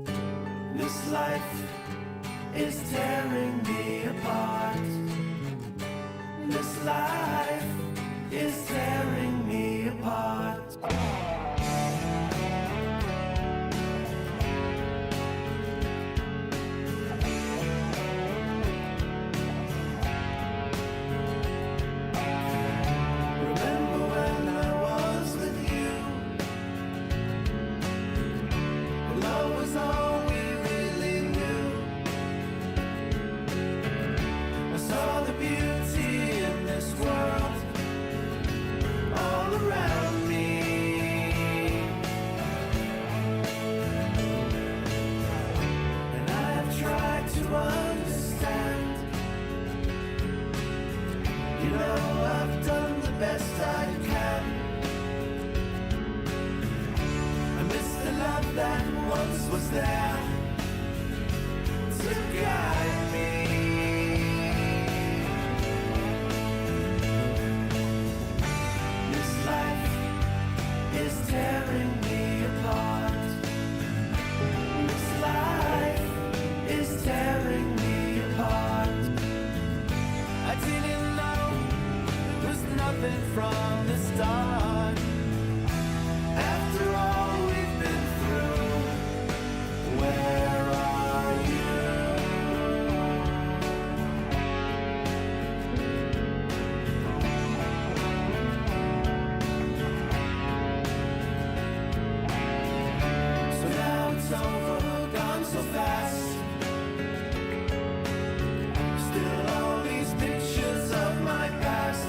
This life is tearing me apart. This life is tearing me apart. Remember when I was with you? When love was all we really knew. I saw the beauty in this world all around me. And I've tried to understand. You know I've done the best I can. I miss the love that once was there to guide me. This life is tearing me apart. This life is tearing me apart. I didn't know it was nothing from the start. After all we've been through, where are you? So now it's over, gone so fast. Still all these pictures of my past.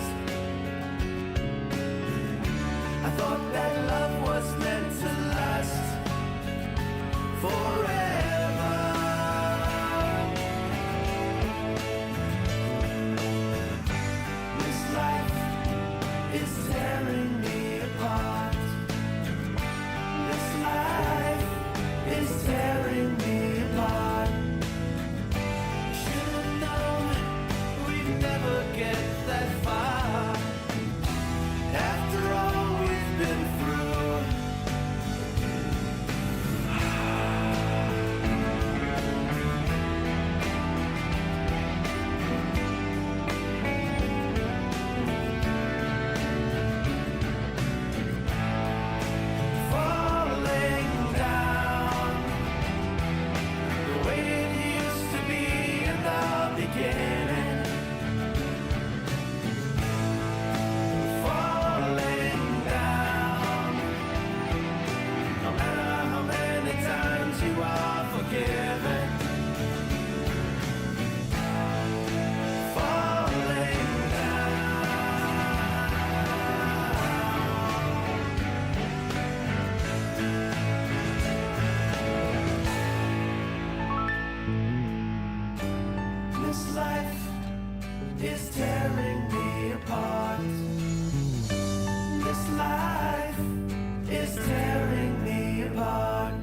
I thought that love was meant to last forever. This life is tearing me apart. This life is tearing me apart. Should've known we'd never get that far. After all we've been through. Falling down the way it used to be in the beginning. Falling down, no matter how many times you are forgiven. Falling down. This life is tearing me apart. This life is tearing me apart.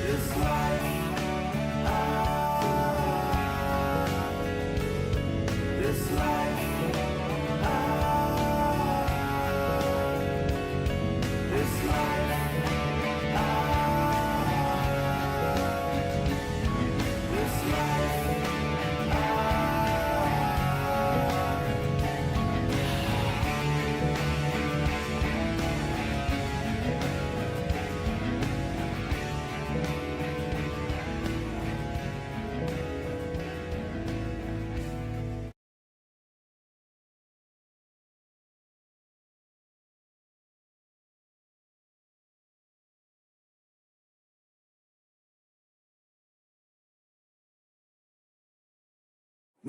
This life, this life, this life, this life.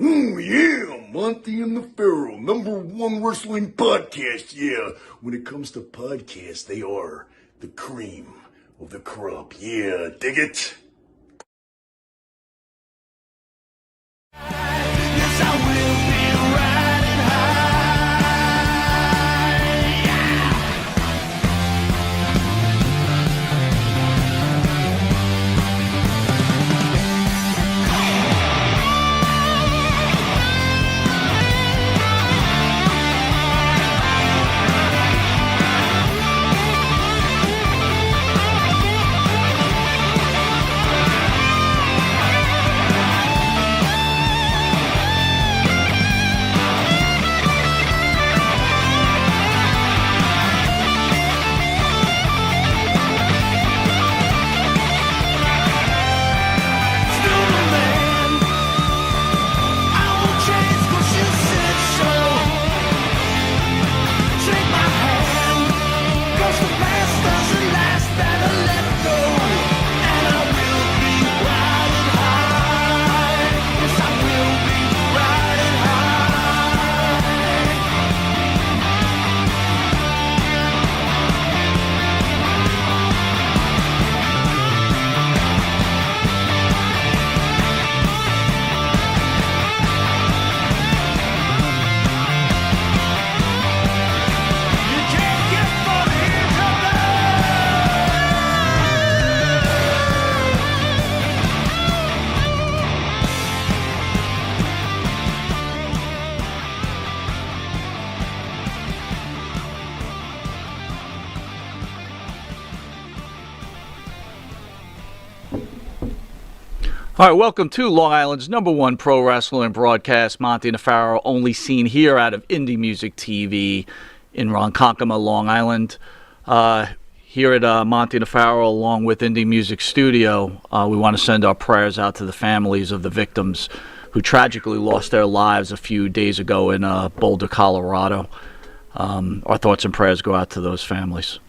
Oh yeah, Monty and the Pharaoh, #1 wrestling podcast. Yeah, when it comes to podcasts, they are the cream of the crop. Yeah, dig it? Yes, I will be riding high. Yeah. All right, welcome to Long Island's #1 pro wrestling broadcast. Monty Nefaro, only seen here out of Indie Music TV in Ronkonkoma, Long Island. Here at Monty Nefaro, along with Indie Music Studio, we want to send our prayers out to the families of the victims who tragically lost their lives a few days ago in Boulder, Colorado. Our thoughts and prayers go out to those families.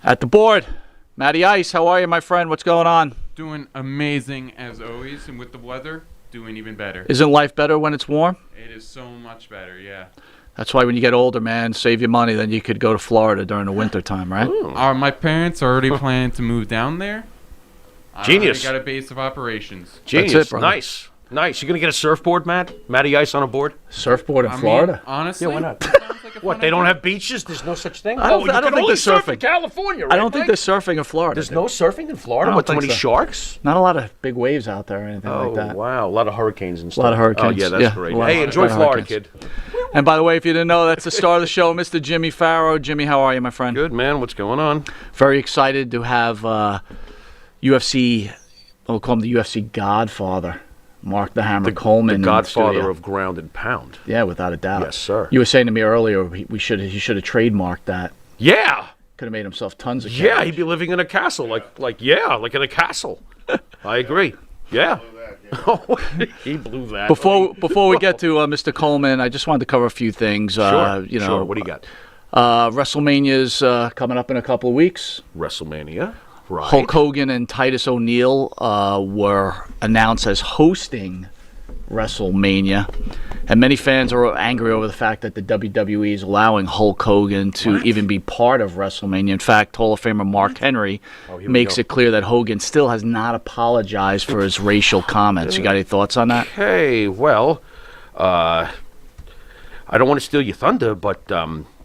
At the board, Matty Ice, how are you, my friend? What's going on? Doing amazing as always, and with the weather, doing even better. Isn't life better when it's warm? It is so much better, yeah. That's why when you get older, man, save your money. Then you could go to Florida during the winter time, right? My parents are already planning to move down there. Genius. I already got a base of operations. Genius. That's it, brother. Nice. Nice. You going to get a surfboard, Matt? Matty Ice on a board? Surfboard in I mean, Florida? honestly, Yeah, why not? it sounds like a What, fun they don't idea. have beaches? There's no such thing? I don't you think can only there's surf in surfing. California, right, I don't think Mike? there's surfing in Florida. There's no surfing in Florida? I What, don't too think many so. sharks? Not a lot of big waves out there or anything Oh, like that. wow. A lot of hurricanes and stuff. A lot of hurricanes. Oh, yeah, that's Yeah, great. a lot Hey, of enjoy Florida, hurricanes. kid. And by the way, if you didn't know, that's the star of the show, Mr. Jimmy Farrow. Jimmy, how are you, my friend? Good, man. What's going on? Very excited to have UFC, we'll call him the UFC Godfather, Mark the Hammer Coleman. The in godfather studio. of ground and pound. Yeah, without a doubt. Yes, sir. You were saying to me earlier he should have trademarked that. Yeah. Could have made himself tons of cash. Yeah, he'd be living in a castle. Like in a castle. I agree. Yeah. He blew that. Before we get to Mr. Coleman, I just wanted to cover a few things. Sure. You know, Sure. What do you got? WrestleMania's coming up in a couple of weeks. WrestleMania. Right. Hulk Hogan and Titus O'Neil were announced as hosting WrestleMania, and many fans are angry over the fact that the WWE is allowing Hulk Hogan to even be part of WrestleMania. In fact, Hall of Famer Mark Henry here we makes go. it clear that Hogan still has not apologized for his racial comments. You got any thoughts on that? Hey, well, I don't want to steal your thunder, but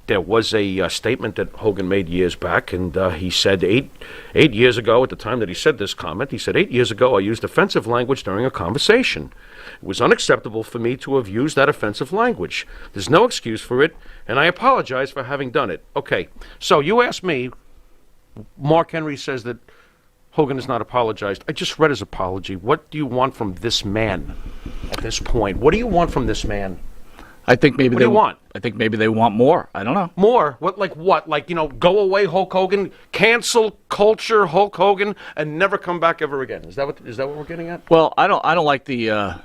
there was a statement that Hogan made years back, and he said eight years ago, at the time that he said this comment, he said, 8 years ago I used offensive language during a conversation. It was unacceptable for me to have used that offensive language. There's no excuse for it, and I apologize for having done it. Okay, so you asked me, Mark Henry says that Hogan has not apologized. I just read his apology. What do you want from this man at this point? What do you want from this man? I think maybe What do you want? I think maybe they want more. I don't know. More? What? Like what? Like, go away Hulk Hogan, cancel culture Hulk Hogan, and never come back ever again. Is that what we're getting at? Well, I don't like the.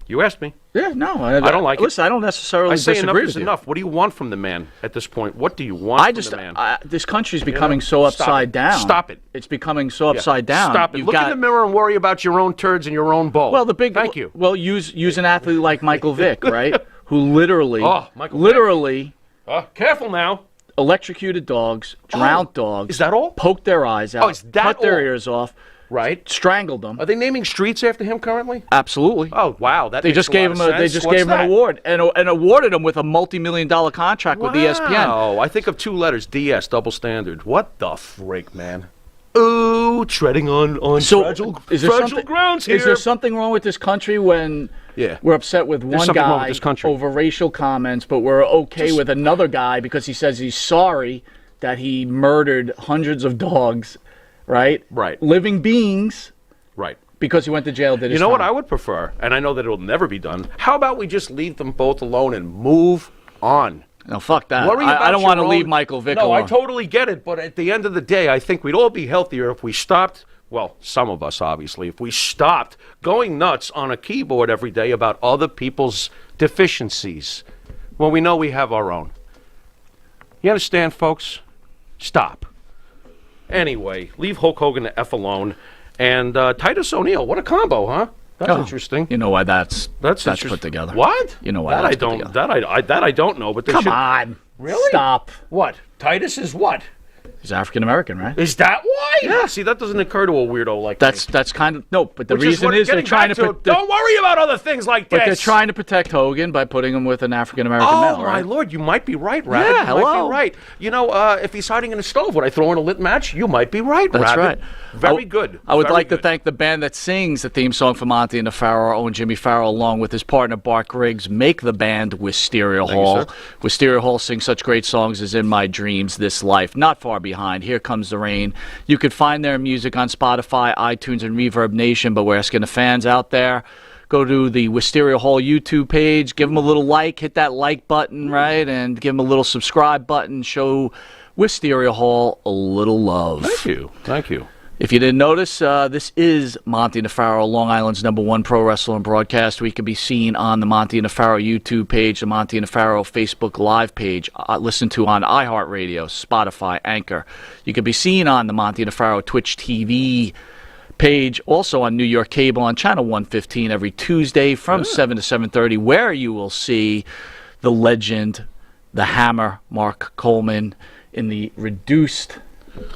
You asked me. Yeah, no, I don't like it. Listen, I don't necessarily I say disagree enough with is you. enough. What do you want from the man at this point? What do you want from the man? This country's becoming so Stop upside it. down. Stop it. It's becoming so upside down. Stop it. You've Look got, in the mirror and worry about your own turds and your own bowl. Well, Thank you. Well, use an athlete like Michael Vick, right? Who literally, Michael literally Careful now. electrocuted dogs, drowned dogs. Is that all? Poked their eyes out. is that cut their all? ears off. Right. Strangled them. Are they naming streets after him currently? Absolutely. Oh wow, that They makes just a gave lot him of they sense. just What's gave him an that? award and awarded him with a multi-million-dollar contract with ESPN. Wow, I think of two letters, DS, double standard. What the freak, man? Ooh, treading on So fragile something, grounds here. Is there something wrong with this country when Yeah. we're upset with one something wrong with guy this country. over racial comments, but we're okay with another guy because he says he's sorry that he murdered hundreds of dogs, right? Right. Living beings Right. because he went to jail. Did You know what I would prefer, and I know that it will never be done. How about we just leave them both alone and move on? No, fuck that. Worry I about don't your want to own- leave Michael Vick No, alone. I totally get it, but at the end of the day, I think we'd all be healthier if we stopped. Well, some of us, obviously, if we stopped going nuts on a keyboard every day about other people's deficiencies when we know we have our own. You understand, folks? Stop. Anyway, leave Hulk Hogan the F alone. And Titus O'Neil, what a combo, huh? That's interesting. You know why that's That's put together. What? You know why that that's I put don't. together. That I don't know. But they Come should, on. Really? Stop. What? Titus is what? He's African American, right? Is that why? Yeah. See, that doesn't occur to a weirdo like me. That's kind of no, but the Which reason what is they're getting trying back to. Don't worry about other things like this. But they're trying to protect Hogan by putting him with an African American Oh male, my right? lord, you might be right, Rabbit. Yeah, you hello. might be right. You know, if he's hiding in a stove, would I throw in a lit match? You might be right, That's Rabbit. right. Very good. I would Very like to good. thank the band that sings the theme song for Monty and the Farrow, our own Jimmy Farrow, along with his partner Bart Griggs, make the band Wisteria Thank you, Hall. sir. Wisteria Hall sings such great songs as In My Dreams, This Life, Not Far Behind. behind. Here Comes the Rain. You could find their music on Spotify, iTunes, and Reverb Nation, but we're asking the fans out there, go to the Wisteria Hall YouTube page, give them a little like, hit that like button, right, and give them a little subscribe button, show Wisteria Hall a little love. Thank you. If you didn't notice, this is Monty Nefaro, Long Island's #1 pro wrestling broadcast. We can be seen on the Monty Nefaro YouTube page, the Monty Nefaro Facebook Live page, listened to on iHeartRadio, Spotify, Anchor. You can be seen on the Monty Nefaro Twitch TV page, also on New York Cable on Channel 115 every Tuesday from 7 to 7:30, where you will see the legend, the Hammer, Mark Coleman, in the reduced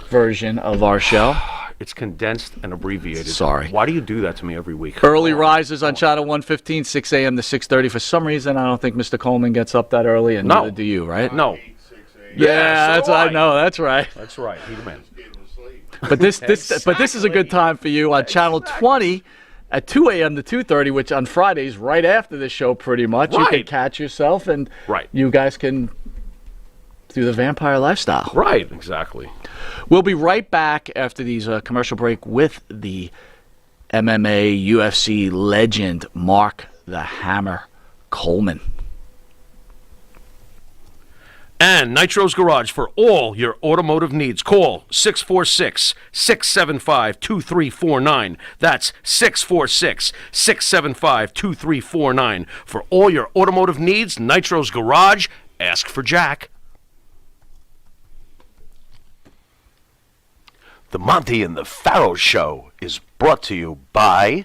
version of our show. It's condensed and abbreviated. Sorry. Why do you do that to me every week? Early rises on Channel 115, 6 a.m. to 6:30. For some reason, I don't think Mr. Coleman gets up that early, and neither do you, right? No. Yeah, so that's do I know. That's right. That's right. He's a man. But this is a good time for you on Channel 20 at 2 a.m. to 2:30, which on Fridays, right after the show, pretty much, you can Right. catch yourself, and Right. you guys can do the vampire lifestyle. Right, exactly. We'll be right back after these commercial break with the MMA UFC legend Mark the Hammer Coleman. And Nitro's Garage for all your automotive needs. Call 646-675-2349. That's 646-675-2349. For all your automotive needs, Nitro's Garage. Ask for Jack. The Monty and the Pharaoh Show is brought to you by...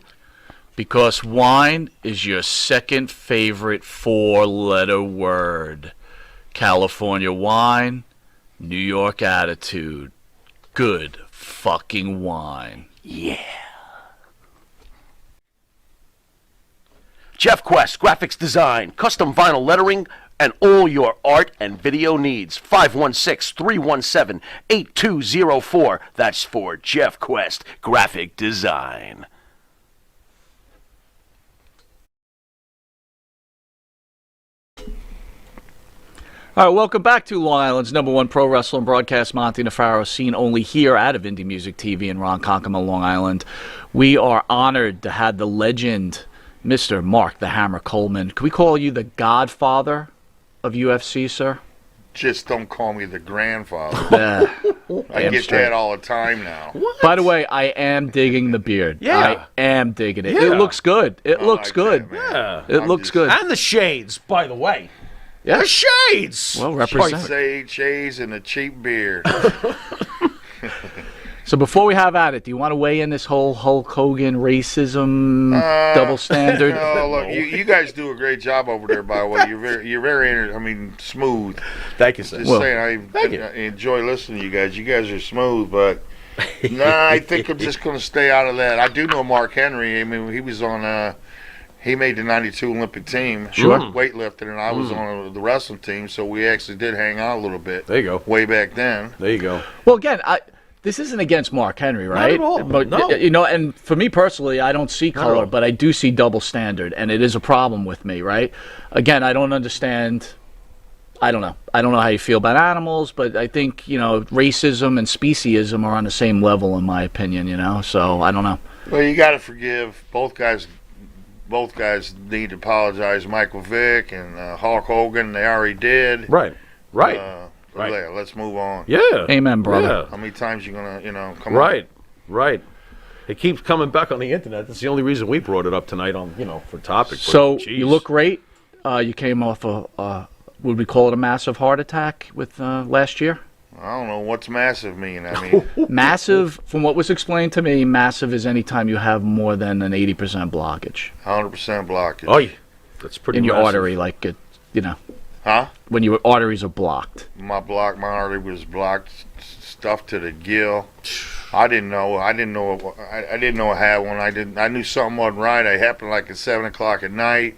Because wine is your second favorite four-letter word. California wine, New York attitude. Good fucking wine. Jeff Quest, graphics design, custom vinyl lettering, and all your art and video needs. 516-317-8204. That's for Jeff Quest, graphic design. All right, welcome back to Long Island's #1 pro wrestling broadcast, Monty Nefaro, seen only here out of Indie Music TV in Ronkonkoma, Long Island. We are honored to have the legend, Mr. Mark the Hammer Coleman. Can we call you the godfather of UFC, sir? Just don't call me the grandfather. Yeah. I get that all the time now. By the way, I am digging the beard. Yeah. I am digging it. Yeah. It looks good. It looks like good. that, man. Yeah. It I'm looks just- good. And the shades, by the way. Yeah. The shades. Well represented. Sage, shades, and a cheap beard. So before we have at it, do you want to weigh in this whole Hulk Hogan racism double standard? No, look, you guys do a great job over there. By the way, you're very, smooth. Thank you, sir. Just saying, I enjoy listening to you guys. You guys are smooth, but nah, I think I'm just going to stay out of that. I do know Mark Henry. I mean, he was on. He made the '92 Olympic team, Sure. weightlifting, and I was on the wrestling team, so we actually did hang out a little bit. There you go. Way back then. There you go. Well, again, this isn't against Mark Henry, right? at all. But, No. you know, and for me personally, I don't see at color, all. but I do see double standard, and it is a problem with me, right? Again, I don't understand. I don't know. I don't know how you feel about animals, but I think, racism and speciesism are on the same level, in my opinion, so I don't know. Well, you got to forgive both guys. Both guys need to apologize. Michael Vick and Hulk Hogan, they already did. Right. Right. Right. Yeah, let's move on. Yeah. Amen, brother. Yeah. How many times you gonna, come Right. Right. It keeps coming back on the internet. That's the only reason we brought it up tonight on, for topic. But, So geez. you look great. You came off would we call it a massive heart attack with last year? I don't know what's massive mean. I mean, Massive, from what was explained to me, massive is any time you have more than an 80% blockage 100% blockage. Oh, that's pretty in your massive. artery, like Huh? when your arteries are blocked. My artery was blocked, stuffed to the gill. I didn't know. I didn't know I had one. I knew something wasn't right. It happened like at 7:00 at night,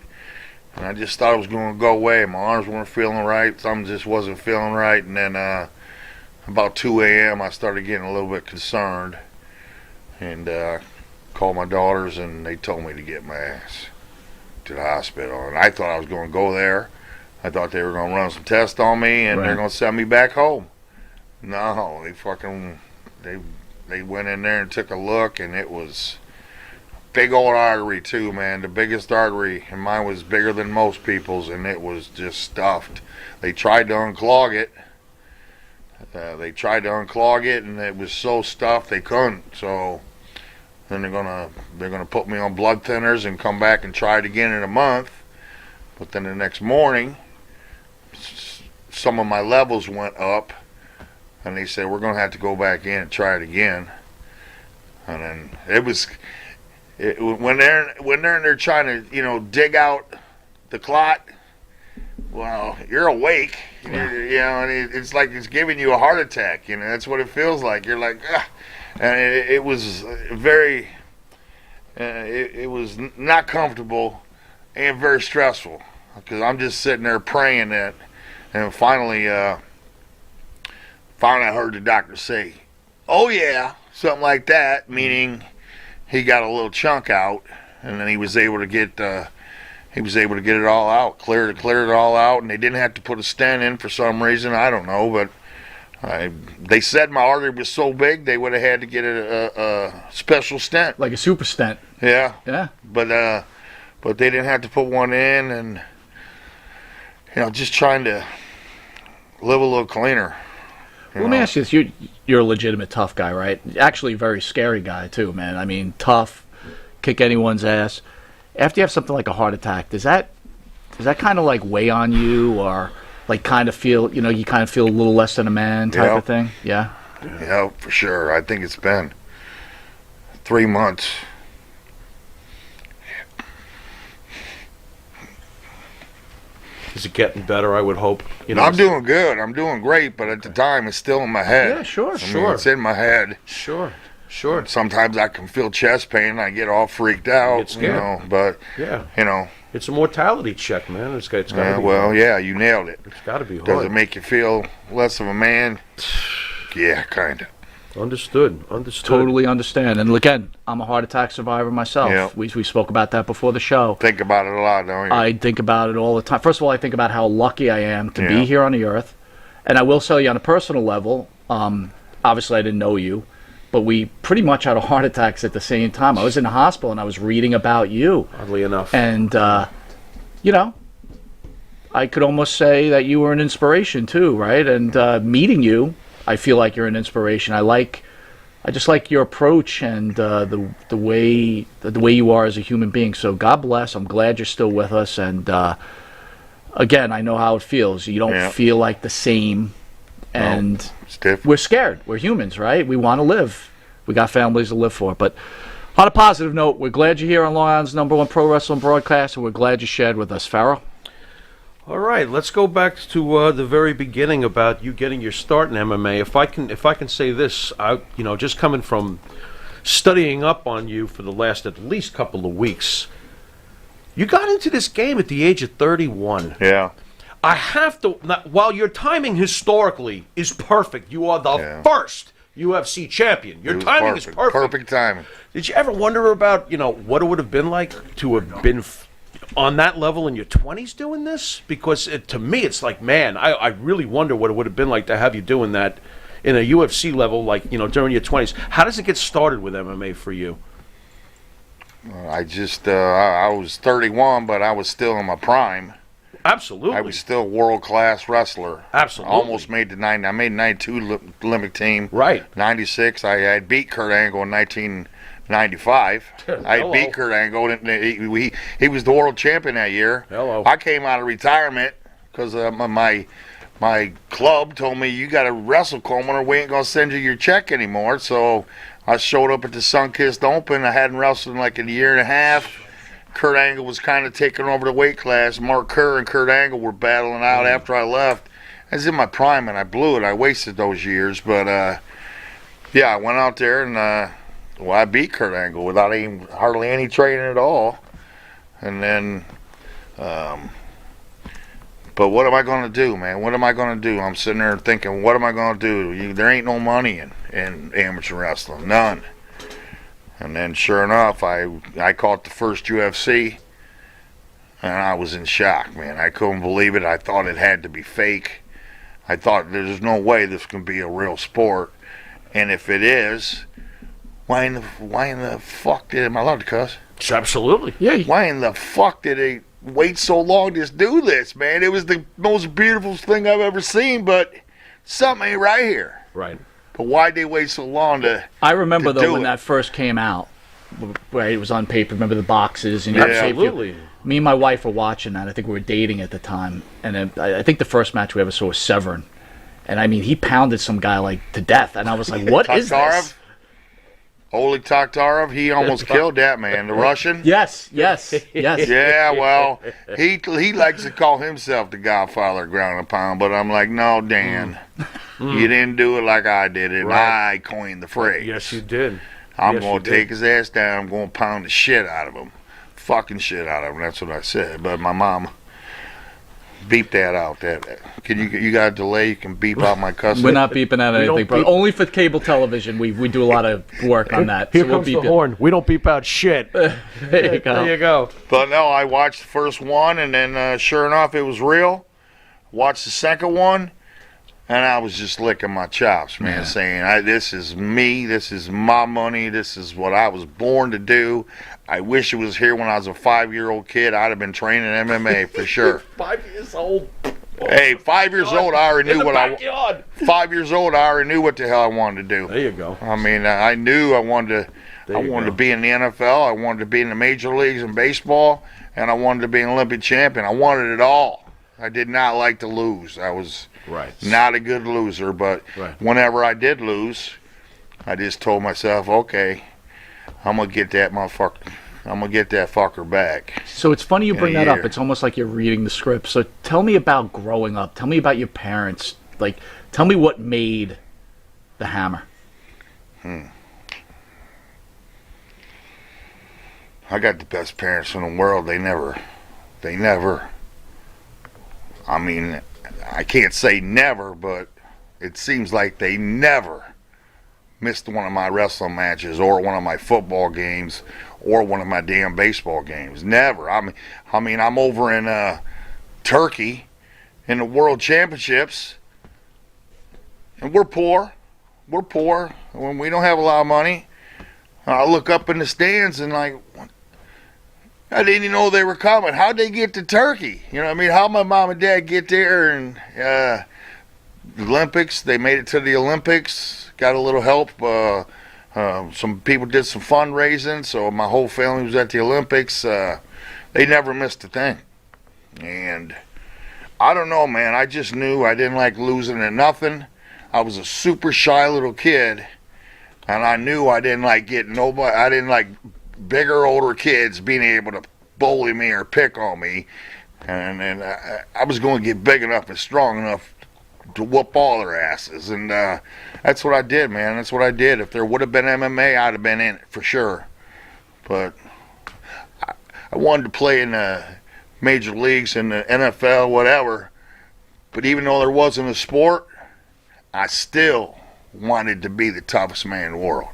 and I just thought it was going to go away. My arms weren't feeling right. Something just wasn't feeling right, and then about 2 a.m. I started getting a little bit concerned, and called my daughters, and they told me to get my ass to the hospital. And I thought I was going to go there. I thought they were going to run some tests on me, and they're going to send me back home. No, they went in there and took a look, and it was big old artery too, man. The biggest artery, and mine was bigger than most people's, and it was just stuffed. They tried to unclog it. And it was so stuffed they couldn't. So then they're gonna put me on blood thinners and come back and try it again in a month. But then the next morning, some of my levels went up, and they said we're gonna have to go back in and try it again. And then when they're in there trying to dig out the clot. Well, you're awake, and it's like it's giving you a heart attack. That's what it feels like. You're like, ah. And it was very, it was not comfortable and very stressful, because I'm just sitting there praying that, and finally I heard the doctor say, "Oh yeah," something like that, meaning he got a little chunk out, and then he was able to get it all out, cleared it all out, and they didn't have to put a stent in for some reason. I don't know, but they said my artery was so big they would have had to get a special stent, like a super stent. Yeah. Yeah. But they didn't have to put one in, and just trying to live a little cleaner. Well, let me ask you this: you're a legitimate tough guy, right? Actually, a very scary guy too, man. I mean, tough, kick anyone's ass. After you have something like a heart attack, does that kind of like weigh on you, or like kind of feel, you kind of feel a little less than a man type of thing? Yeah. Yeah, for sure. I think it's been 3 months. Is it getting better? I would hope. I'm doing good. I'm doing great, but at the time, it's still in my head. Yeah, sure. I mean, it's in my head. Sure. Sometimes I can feel chest pain, and I get all freaked out. Get scared. But yeah, it's a mortality check, man. It's got to be. Well, hard. yeah, you nailed it. It's got to be hard. Does it make you feel less of a man? Yeah, kind of. Understood. Totally understand. And again, I'm a heart attack survivor myself. Yeah. We spoke about that before the show. Think about it a lot, don't you? I think about it all the time. First of all, I think about how lucky I am to be here on the earth. And I will tell you on a personal level, obviously I didn't know you, but we pretty much had heart attacks at the same time. I was in the hospital and I was reading about you. Oddly enough. And, I could almost say that you were an inspiration too, right? And meeting you, I feel like you're an inspiration. I just like your approach and the way you are as a human being. So God bless. I'm glad you're still with us. And again, I know how it feels. You don't feel like the same. And it's different. We're scared. We're humans, right? We want to live. We got families to live for. But on a positive note, we're glad you're here on Long Island's #1 pro wrestling broadcast, and we're glad you shared with us, Farrell. All right, let's go back to the very beginning about you getting your start in MMA. If I can say this, just coming from studying up on you for the last at least couple of weeks, you got into this game at the age of 31. Yeah. I have to. While your timing historically is perfect, you are the first UFC champion. Your timing is perfect. Perfect timing. Did you ever wonder about what it would have been like to have been on that level in your 20s doing this? Because to me, it's like, man, I really wonder what it would have been like to have you doing that in a UFC level, like, during your 20s. How does it get started with MMA for you? I was 31, but I was still in my prime. Absolutely. I was still a world-class wrestler. Absolutely. Almost made the 90. I made 92 Olympic team. Right. 96. I had beat Kurt Angle in 1995. I beat Kurt Angle. He was the world champion that year. Hello. I came out of retirement because my club told me, you got to wrestle, Coleman, or we ain't going to send you your check anymore. So I showed up at the Sunkist Open. I hadn't wrestled in like a year and a half. Kurt Angle was kind of taking over the weight class. Mark Kerr and Kurt Angle were battling out after I left. I was in my prime, and I blew it. I wasted those years. But, I went out there, and I beat Kurt Angle without hardly any training at all. And then, but what am I going to do, man? What am I going to do? I'm sitting there thinking, what am I going to do? There ain't no money in amateur wrestling, none. And then, sure enough, I caught the first UFC, and I was in shock, man. I couldn't believe it. I thought it had to be fake. I thought there's no way this can be a real sport, and if it is, why in the fuck did, am I allowed to cuss? Absolutely. Yeah. Why in the fuck did they wait so long to do this, man? It was the most beautiful thing I've ever seen, but something ain't right here. Right. But why'd they wait so long to? I remember to though do when it? that first came out, right? It was on paper. Remember the boxes? And Yeah. Absolutely. Me and my wife were watching that. I think we were dating at the time, and then I think the first match we ever saw was Severn, and I mean he pounded some guy like to death, and I was like, "What is this?" Taktarov? Oleg Taktarov, he almost killed that man, the Russian. Yes. Yes. Yeah, well, he likes to call himself the Godfather of ground and pound, but I'm like, no, Dan, you didn't do it like I did it. Right. I coined the phrase. Yes, you did. I'm Yes, going you to take did. his ass down. I'm going to pound the shit out of him. Fucking shit out of him. That's what I said. But my mom beep that out. Can you got a delay? You can beep out my cussing. We're not beeping out We don't anything, bro. beep. Only for cable television. We do a lot of work on that. Here so we'll comes the beep it. horn. We don't beep out shit. There you go. There you go. But no, I watched the first one, and then sure enough, it was real. Watched the second one, and I was just licking my chops, man, Yeah. saying, this is me, this is my money, this is what I was born to do. I wish it was here when I was a 5-year-old kid. I'd have been training MMA for sure. 5 years old. Hey, 5 years old, I already In knew the what I. backyard. 5 years old, I already knew what the hell I wanted to do. There you go. I mean, I knew I wanted to. There I you wanted go. to be in the NFL. I wanted to be in the major leagues in baseball, and I wanted to be an Olympic champion. I wanted it all. I did not like to lose. I was Right. not a good loser, but Right. whenever I did lose, I just told myself, okay, I'm gonna get that motherfucker. I'm gonna get that fucker back. So it's funny you In bring a that up. year. It's almost like you're reading the script. So tell me about growing up. Tell me about your parents. Like, tell me what made the Hammer. I got the best parents in the world. They never. I mean, I can't say never, but it seems like they never missed one of my wrestling matches or one of my football games or one of my damn baseball games. Never. I mean, I'm over in Turkey in the World Championships, and we're poor. We're poor. When we don't have a lot of money, I look up in the stands and like, I didn't even know they were coming. How'd they get to Turkey? You know what I mean? How'd my mom and dad get there? And the Olympics, they made it to the Olympics. Got a little help. Some people did some fundraising, so my whole family was at the Olympics. They never missed a thing. And I don't know, man. I just knew I didn't like losing at nothing. I was a super shy little kid, and I knew I didn't like getting nobody. I didn't like bigger, older kids being able to bully me or pick on me, and I was going to get big enough and strong enough to whoop all their asses, and that's what I did, man. That's what I did. If there would have been MMA, I'd have been in it for sure. But I wanted to play in the major leagues, in the NFL, whatever. But even though there wasn't a sport, I still wanted to be the toughest man in the world.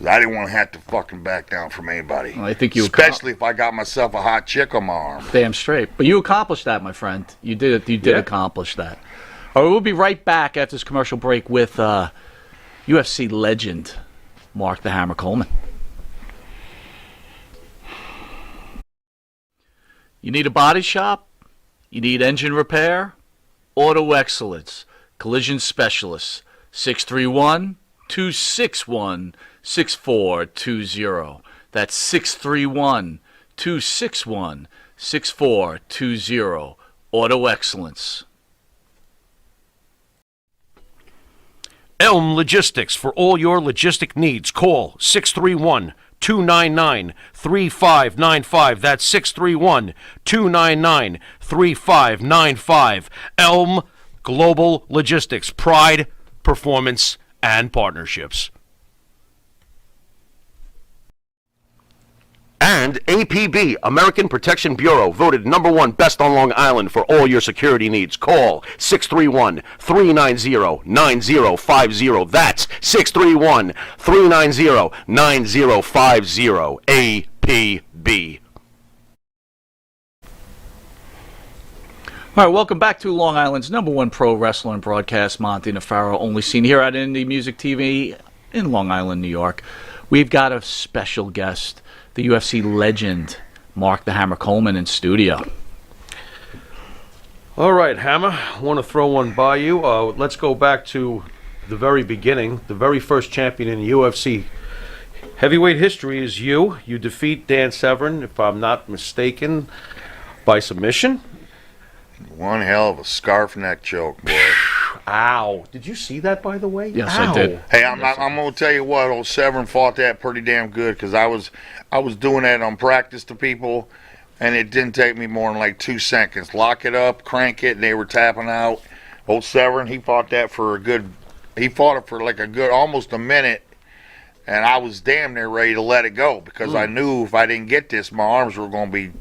I didn't want to have to fucking back down from anybody. Well, I think you especially if I got myself a hot chick on my arm. Damn straight. But you accomplished that, my friend. You did it. You did Yeah. accomplish that. All right, we'll be right back after this commercial break with UFC legend Mark the Hammer Coleman. You need a body shop? You need engine repair? Auto Excellence. Collision Specialists. 631-261-6420. That's 631-261-6420. Auto Excellence. Elm Logistics. For all your logistic needs, call 631-299-3595. That's 631-299-3595. Elm Global Logistics. Pride, performance, and partnerships. And APB, American Protection Bureau, voted #1 best on Long Island for all your security needs. Call 631-390-9050. That's 631-390-9050. APB. All right, welcome back to Long Island's #1 pro wrestling broadcast, Monty Nefaro, only seen here at Indie Music TV in Long Island, New York. We've got a special guest, the UFC legend, Mark the Hammer Coleman, in studio. All right, Hammer, I want to throw one by you. Let's go back to the very beginning. The very first champion in UFC heavyweight history is you. You defeat Dan Severn, if I'm not mistaken, by submission. One hell of a scarf neck choke, boy. Ow. Did you see that, by the way? Yes, Ow. I did. Hey, I'm gonna tell you what, old Severn fought that pretty damn good because I was doing that on practice to people, and it didn't take me more than like 2 seconds. Lock it up, crank it, and they were tapping out. Old Severn, he fought that for a good. He fought it for like a good almost a minute, and I was damn near ready to let it go because I knew if I didn't get this, my arms were gonna be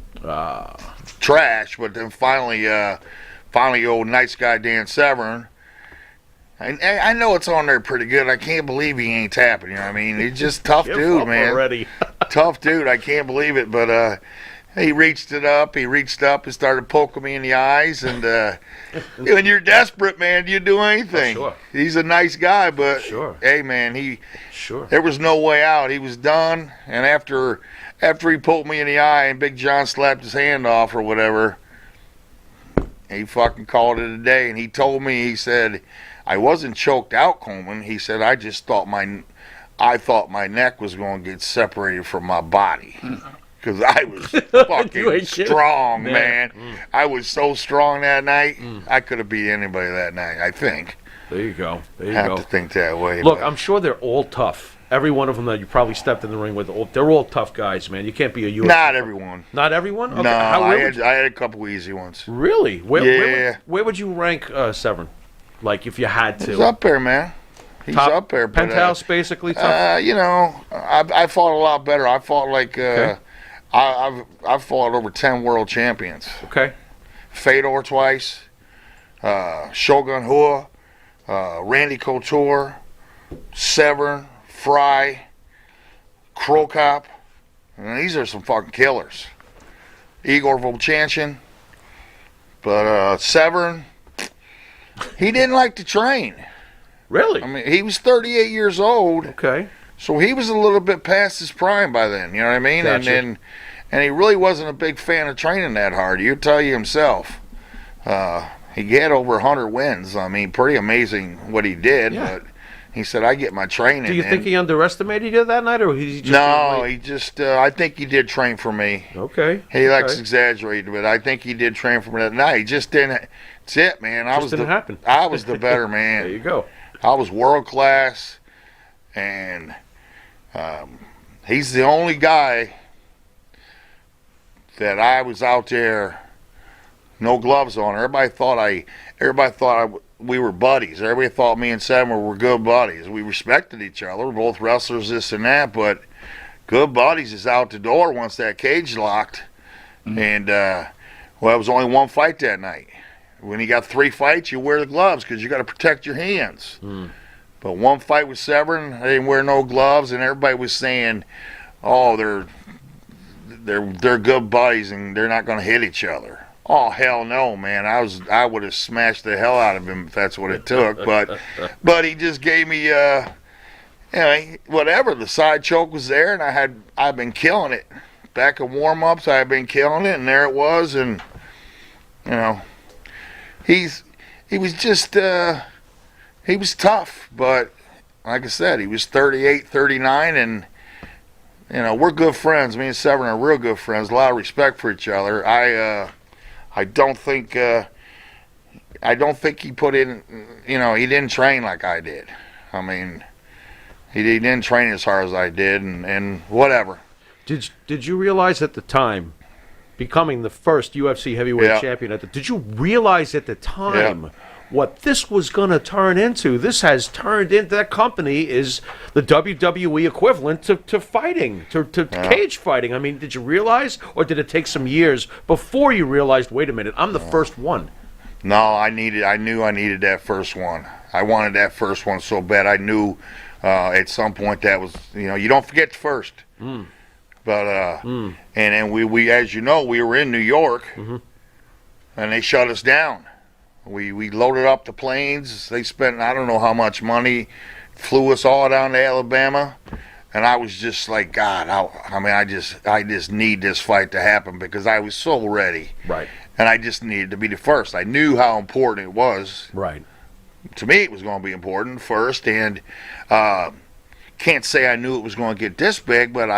trash. But then finally, old nice guy Dan Severn. I know it's on there pretty good. I can't believe he ain't tapping. You know what I mean? He's just tough dude, man. Already. Tough dude. I can't believe it. But he reached up and started poking me in the eyes. And when you're desperate, man, you do anything. Sure. He's a nice guy, but Sure. hey, man, Sure. there was no way out. He was done. And after he poked me in the eye and Big John slapped his hand off or whatever, he fucking called it a day. And he told me, he said, I wasn't choked out, Coleman. He said, I just thought I thought my neck was going to get separated from my body. Because I was fucking strong, man. I was so strong that night. I could have beat anybody that night, I think. There you go. There you Have go. to think that way. Look, but I'm sure they're all tough. Every one of them that you probably stepped in the ring with, they're all tough guys, man. You can't be a UFC. not everyone. Not everyone? Okay. No, Where I would had a couple easy ones. Really? Yeah. Where would you rank Severn? Like, if you had to? He's up there, man. He's Top up there. But, penthouse, basically, tough? you know, I fought a lot better. I fought like Okay. I've fought over 10 world champions. Okay. Fedor twice, Shogun Hua, Randy Couture, Severn, Fry, Krokop. And these are some fucking killers. Igor Volchanchin. But Severn, he didn't like to train. Really? I mean, he was 38 years old. Okay. So he was a little bit past his prime by then, you know what I mean? Gotcha. And he really wasn't a big fan of training that hard. He'll tell you himself. He had over 100 wins. I mean, pretty amazing what he did. Yeah. But he said, I get my training. Do you think he underestimated you that night, or he just... No, he just, I think he did train for me. Okay. He likes Okay. to exaggerate, but I think he did train for me that night. He just didn't. That's it, man. Just didn't happen. I was the better man. There you go. I was world class, and he's the only guy that I was out there, no gloves on. Everybody thought we were buddies. Everybody thought me and Sam were good buddies. We respected each other. We're both wrestlers, this and that, but good buddies is out the door once that cage locked. And it was only one fight that night. When you got 3 fights, you wear the gloves because you got to protect your hands. But one fight with Severn, I didn't wear no gloves, and everybody was saying, "Oh, they're good buddies, and they're not going to hit each other." Oh hell no, man! I would have smashed the hell out of him if that's what it took. But he just gave me, whatever. The side choke was there, and I've been killing it. Back in warm-ups, I've been killing it, and there it was, and you know. He was just, he was tough, but like I said, he was 38, 39, and, you know, we're good friends. Me and Severn are real good friends, a lot of respect for each other. I don't think he put in, you know, he didn't train like I did. I mean, he didn't train as hard as I did, and whatever. Did you realize at the time, becoming the first UFC heavyweight champion, did you realize at the time what this was going to turn into? This has turned into, that company is the WWE equivalent to fighting, to cage fighting. I mean, did you realize, or did it take some years before you realized, wait a minute, I'm the first one? No, I knew I needed that first one. I wanted that first one so bad. I knew at some point that was, you know, you don't forget the first. But and then we as you know, we were in New York, and they shut us down. We loaded up the planes. They spent I don't know how much money, flew us all down to Alabama, and I was just like, God, I just need this fight to happen because I was so ready. Right. And I just needed to be the first. I knew how important it was. Right. To me, it was going to be important first, and can't say I knew it was going to get this big, but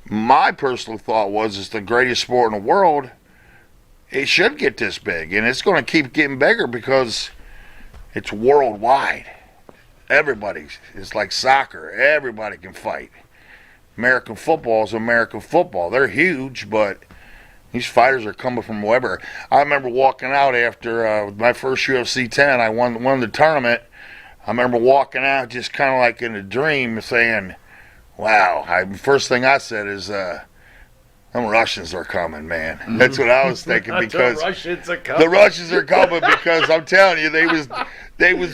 my personal thought was it's the greatest sport in the world. It should get this big, and it's going to keep getting bigger because it's worldwide. It's like soccer. Everybody can fight. American football is American football. They're huge, but these fighters are coming from wherever. I remember walking out after my first UFC 10. I won the tournament. I remember walking out just kind of like in a dream saying, wow. First thing I said is, them Russians are coming, man. That's what I was thinking because the Russians are coming. The Russians are coming because I'm telling you, they was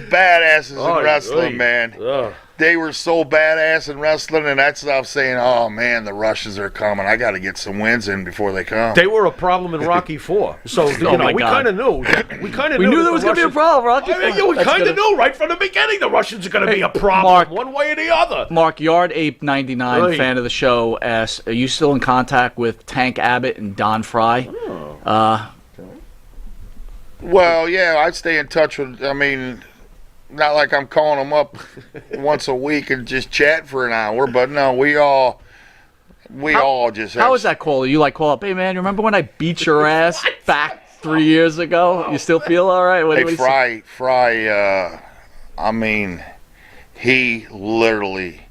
badasses in wrestling, man. They were so badass in wrestling, and that's what I'm saying. Oh man, the Russians are coming. I got to get some wins in before they come. They were a problem in Rocky IV, so we kind of knew. We knew there was going to be a problem, Rocky. We kind of knew right from the beginning the Russians are going to be a problem, Mark, one way or the other. Mark Yard Ape 99, fan of the show, asks, "Are you still in contact with Tank Abbott and Don Fry?" Well, yeah, I'd stay in touch with. I mean, not like I'm calling them up once a week and just chat for an hour, but no, we all just. How was that call? You call up? Hey man, you remember when I beat your ass back 3 years ago? You still feel all right? Hey, Fry. I mean, he literally.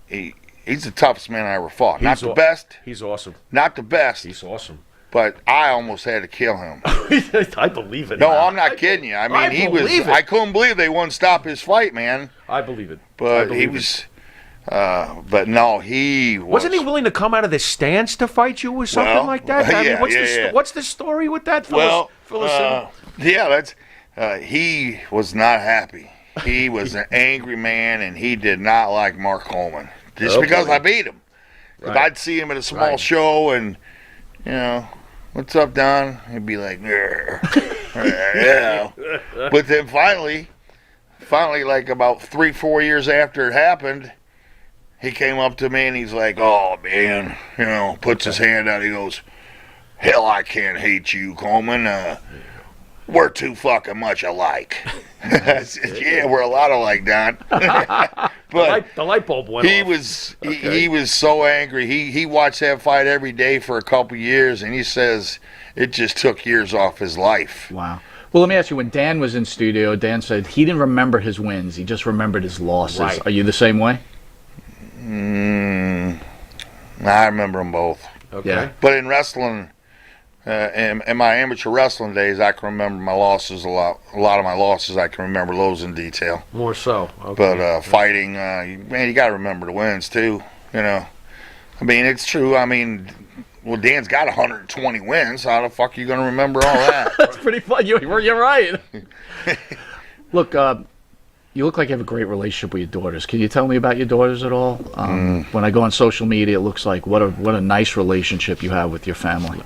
He's the toughest man I ever fought. Not the best. He's awesome. Not the best. He's awesome. But I almost had to kill him. I believe it. No, I'm not kidding you. I mean, I couldn't believe they wouldn't stop his fight, man. I believe it. But he was. But no, he wasn't he willing to come out of the stands to fight you or something like that? I mean, what's the story with that? He was not happy. He was an angry man, and he did not like Mark Coleman just because I beat him. Right. I'd see him at a small show, and what's up, Don? He'd be like, yeah. But then finally, like about 3-4 years after it happened, he came up to me and he's like, oh man, puts his hand out. He goes, hell, I can't hate you, Coleman. We're too fucking much alike. I said, yeah, we're a lot alike, Don. But the light bulb went off. He was so angry. He watched that fight every day for a couple years, and he says it just took years off his life. Wow. Well, let me ask you, when Dan was in studio, Dan said he didn't remember his wins. He just remembered his losses. Right. Are you the same way? I remember them both. Okay. Yeah. But in wrestling, in my amateur wrestling days, I can remember my losses a lot. A lot of my losses, I can remember those in detail. More so. Okay. But fighting, man, you got to remember the wins too. I mean, it's true. I mean, well, Dan's got 120 wins. How the fuck are you going to remember all that? That's pretty fun. You're right. Look, you look like you have a great relationship with your daughters. Can you tell me about your daughters at all? When I go on social media, it looks like what a nice relationship you have with your family.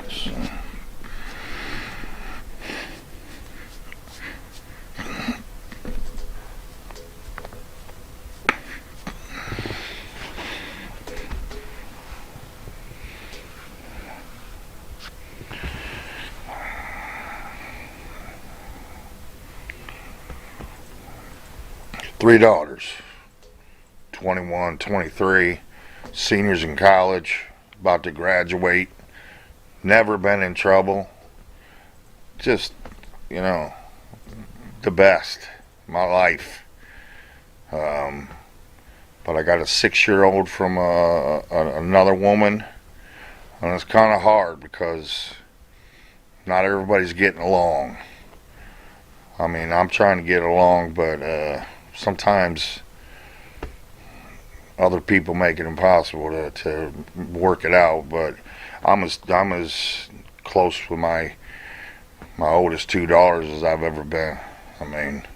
Three daughters, 21, 23, seniors in college, about to graduate, never been in trouble, just, the best, my life. But I got a 6-year-old from another woman, and it's kind of hard because not everybody's getting along. I mean, I'm trying to get along, but sometimes other people make it impossible to work it out. But I'm as close with my oldest two daughters as I've ever been. I mean,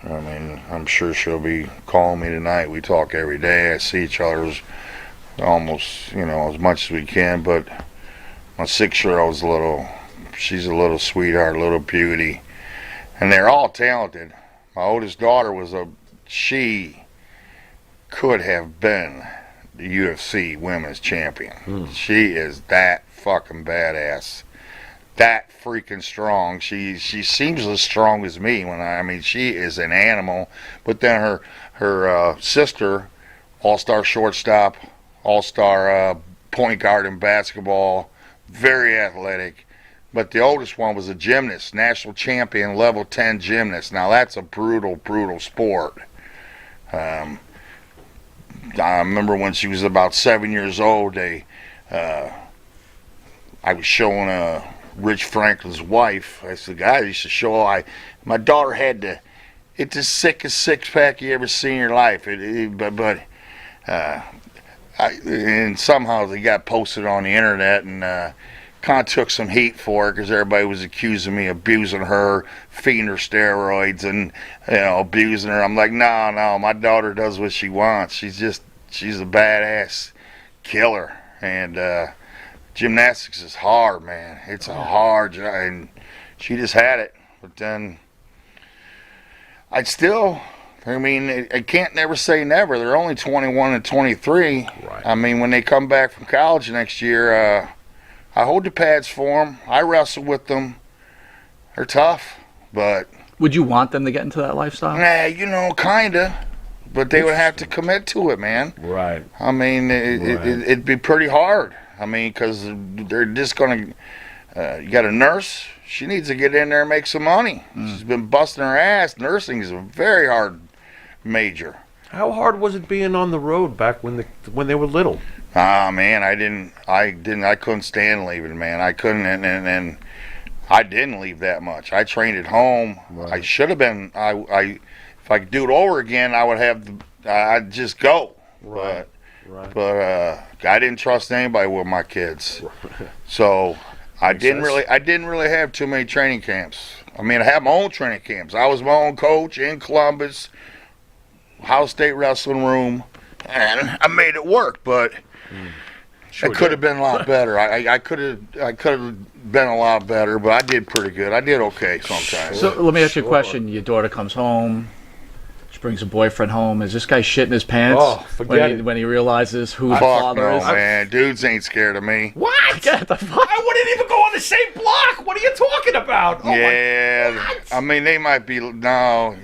I'm sure she'll be calling me tonight. We talk every day. I see each other almost, as much as we can. But my 6-year-old's a little She's a little sweetheart, a little beauty. And they're all talented. My oldest daughter she could have been the UFC women's champion. She is that fucking badass. That freaking strong. She seems as strong as me she is an animal. But then her sister, all-star shortstop, all-star point guard in basketball, very athletic. But the oldest one was a gymnast, national champion, level 10 gymnast. Now that's a brutal, brutal sport. I remember when she was about 7 years old, I was showing Rich Franklin's wife. I said, "Guys, used to show." My daughter had it's the sickest six-pack you ever seen in your life. And somehow they got posted on the internet, and kind of took some heat for it because everybody was accusing me of abusing her, feeding her steroids, and abusing her. I'm like, no, my daughter does what she wants. She's a badass killer, and gymnastics is hard, man. It's a hard job, and she just had it. But then I can't never say never. They're only 21 and 23. Right. When they come back from college next year, I hold the pads for them. I wrestle with them. They're tough, but... Would you want them to get into that lifestyle? Kinda. But they would have to commit to it, man. Right. It'd be pretty hard. Because they're just going to... you got a nurse. She needs to get in there and make some money. She's been busting her ass. Nursing is a very hard major. How hard was it being on the road back when they were little? Man, I couldn't stand leaving, man. I couldn't, and I didn't leave that much. I trained at home. Right. I should have been. If I could do it over again, I'd just go. Right. But I didn't trust anybody with my kids, so I didn't really have too many training camps. I had my own training camps. I was my own coach in Columbus, Ohio State Wrestling Room, and I made it work. But it could have been a lot better. I could have been a lot better, but I did pretty good. I did okay sometimes. So let me ask you a question. Your daughter comes home. She brings a boyfriend home. Is this guy shitting his pants when he realizes who his father is? Man. Dudes ain't scared of me. What? Get the fuck? I wouldn't even go on the same block. What are you talking about? Oh Yeah. They might be... No.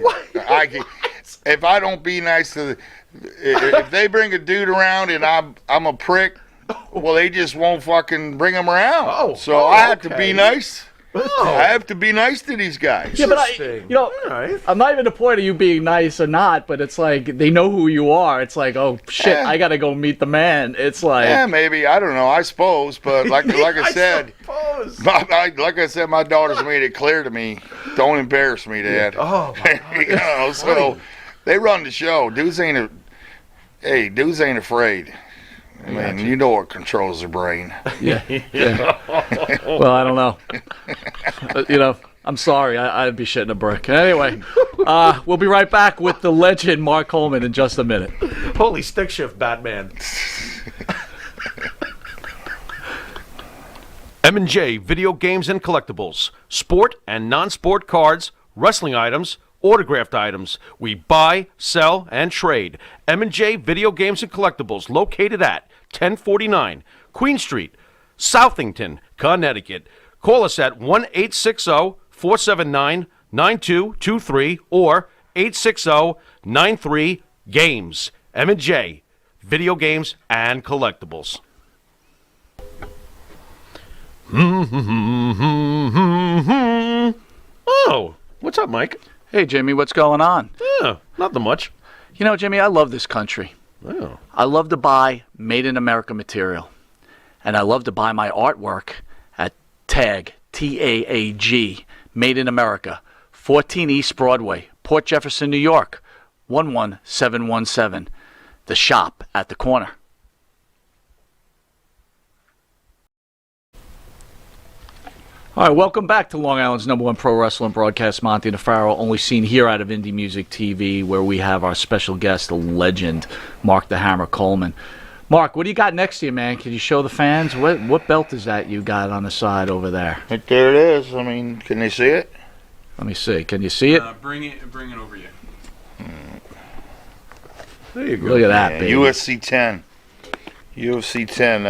If I don't be nice to... If they bring a dude around and I'm a prick, well, they just won't fucking bring him around. I have to be nice. I have to be nice to these guys. Yeah, but I'm not even the point of you being nice or not, but it's like they know who you are. It's like, oh shit, I gotta go meet the man. It's like, maybe, I don't know. I suppose, but like I said, like I said, my daughter's made it clear to me. Don't embarrass me, Dad. Oh, my God. So they run the show. Dudes ain't afraid. You know what controls their brain. Yeah. Well, I don't know. I'm sorry. I'd be shitting a brick. Anyway, we'll be right back with the legend Mark Coleman in just a minute. Holy stick shift, Batman. M&J Video Games and Collectibles. Sport and non-sport cards, wrestling items, autographed items. We buy, sell, and trade. M&J Video Games and Collectibles, located at 1049 Queen Street, Southington, Connecticut. Call us at 1-860-479-9223 or 860-93-GAMES. M&J Video Games and Collectibles. Oh, what's up, Mike? Hey, Jimmy, what's going on? Nothing much. Jimmy, I love this country. Oh. I love to buy Made in America material. And I love to buy my artwork at TAG, T-A-A-G, Made in America, 14 East Broadway, Port Jefferson, New York, 11717. The shop at the corner. All right, welcome back to Long Island's #1 pro wrestling broadcast, Monty Nefaro, only seen here out of Indie Music TV, where we have our special guest, the legend, Mark the Hammer Coleman. Mark, what do you got next to you, man? Can you show the fans what belt is that you got on the side over there? Right there it is. I mean, can they see it? Let me see. Can you see it? Bring it over you. There you go. Look at that, baby. UFC 10. UFC 10,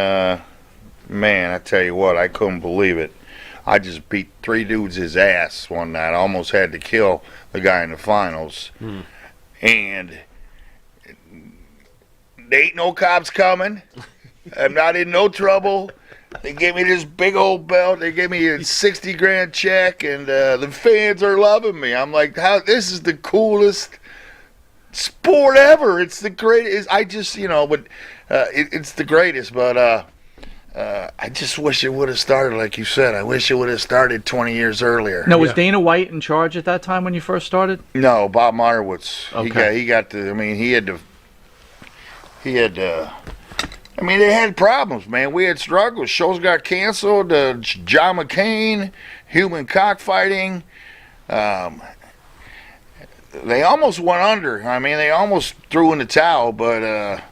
man, I tell you what, I couldn't believe it. I just beat 3 dudes his ass one night. I almost had to kill the guy in the finals. And there ain't no cops coming. I'm not in no trouble. They gave me this big old belt. They gave me a 60 grand check, and the fans are loving me. I'm like, this is the coolest sport ever. It's the greatest. I just, but it's the greatest. But I just wish it would have started, like you said. I wish it would have started 20 years earlier. Now, was Dana White in charge at that time when you first started? No, Bob Meyerowitz. Okay. He got the. I mean, he had. I mean, they had problems, man. We had struggles. Shows got canceled. John McCain, human cockfighting. They almost went under. I mean, they almost threw in the towel. But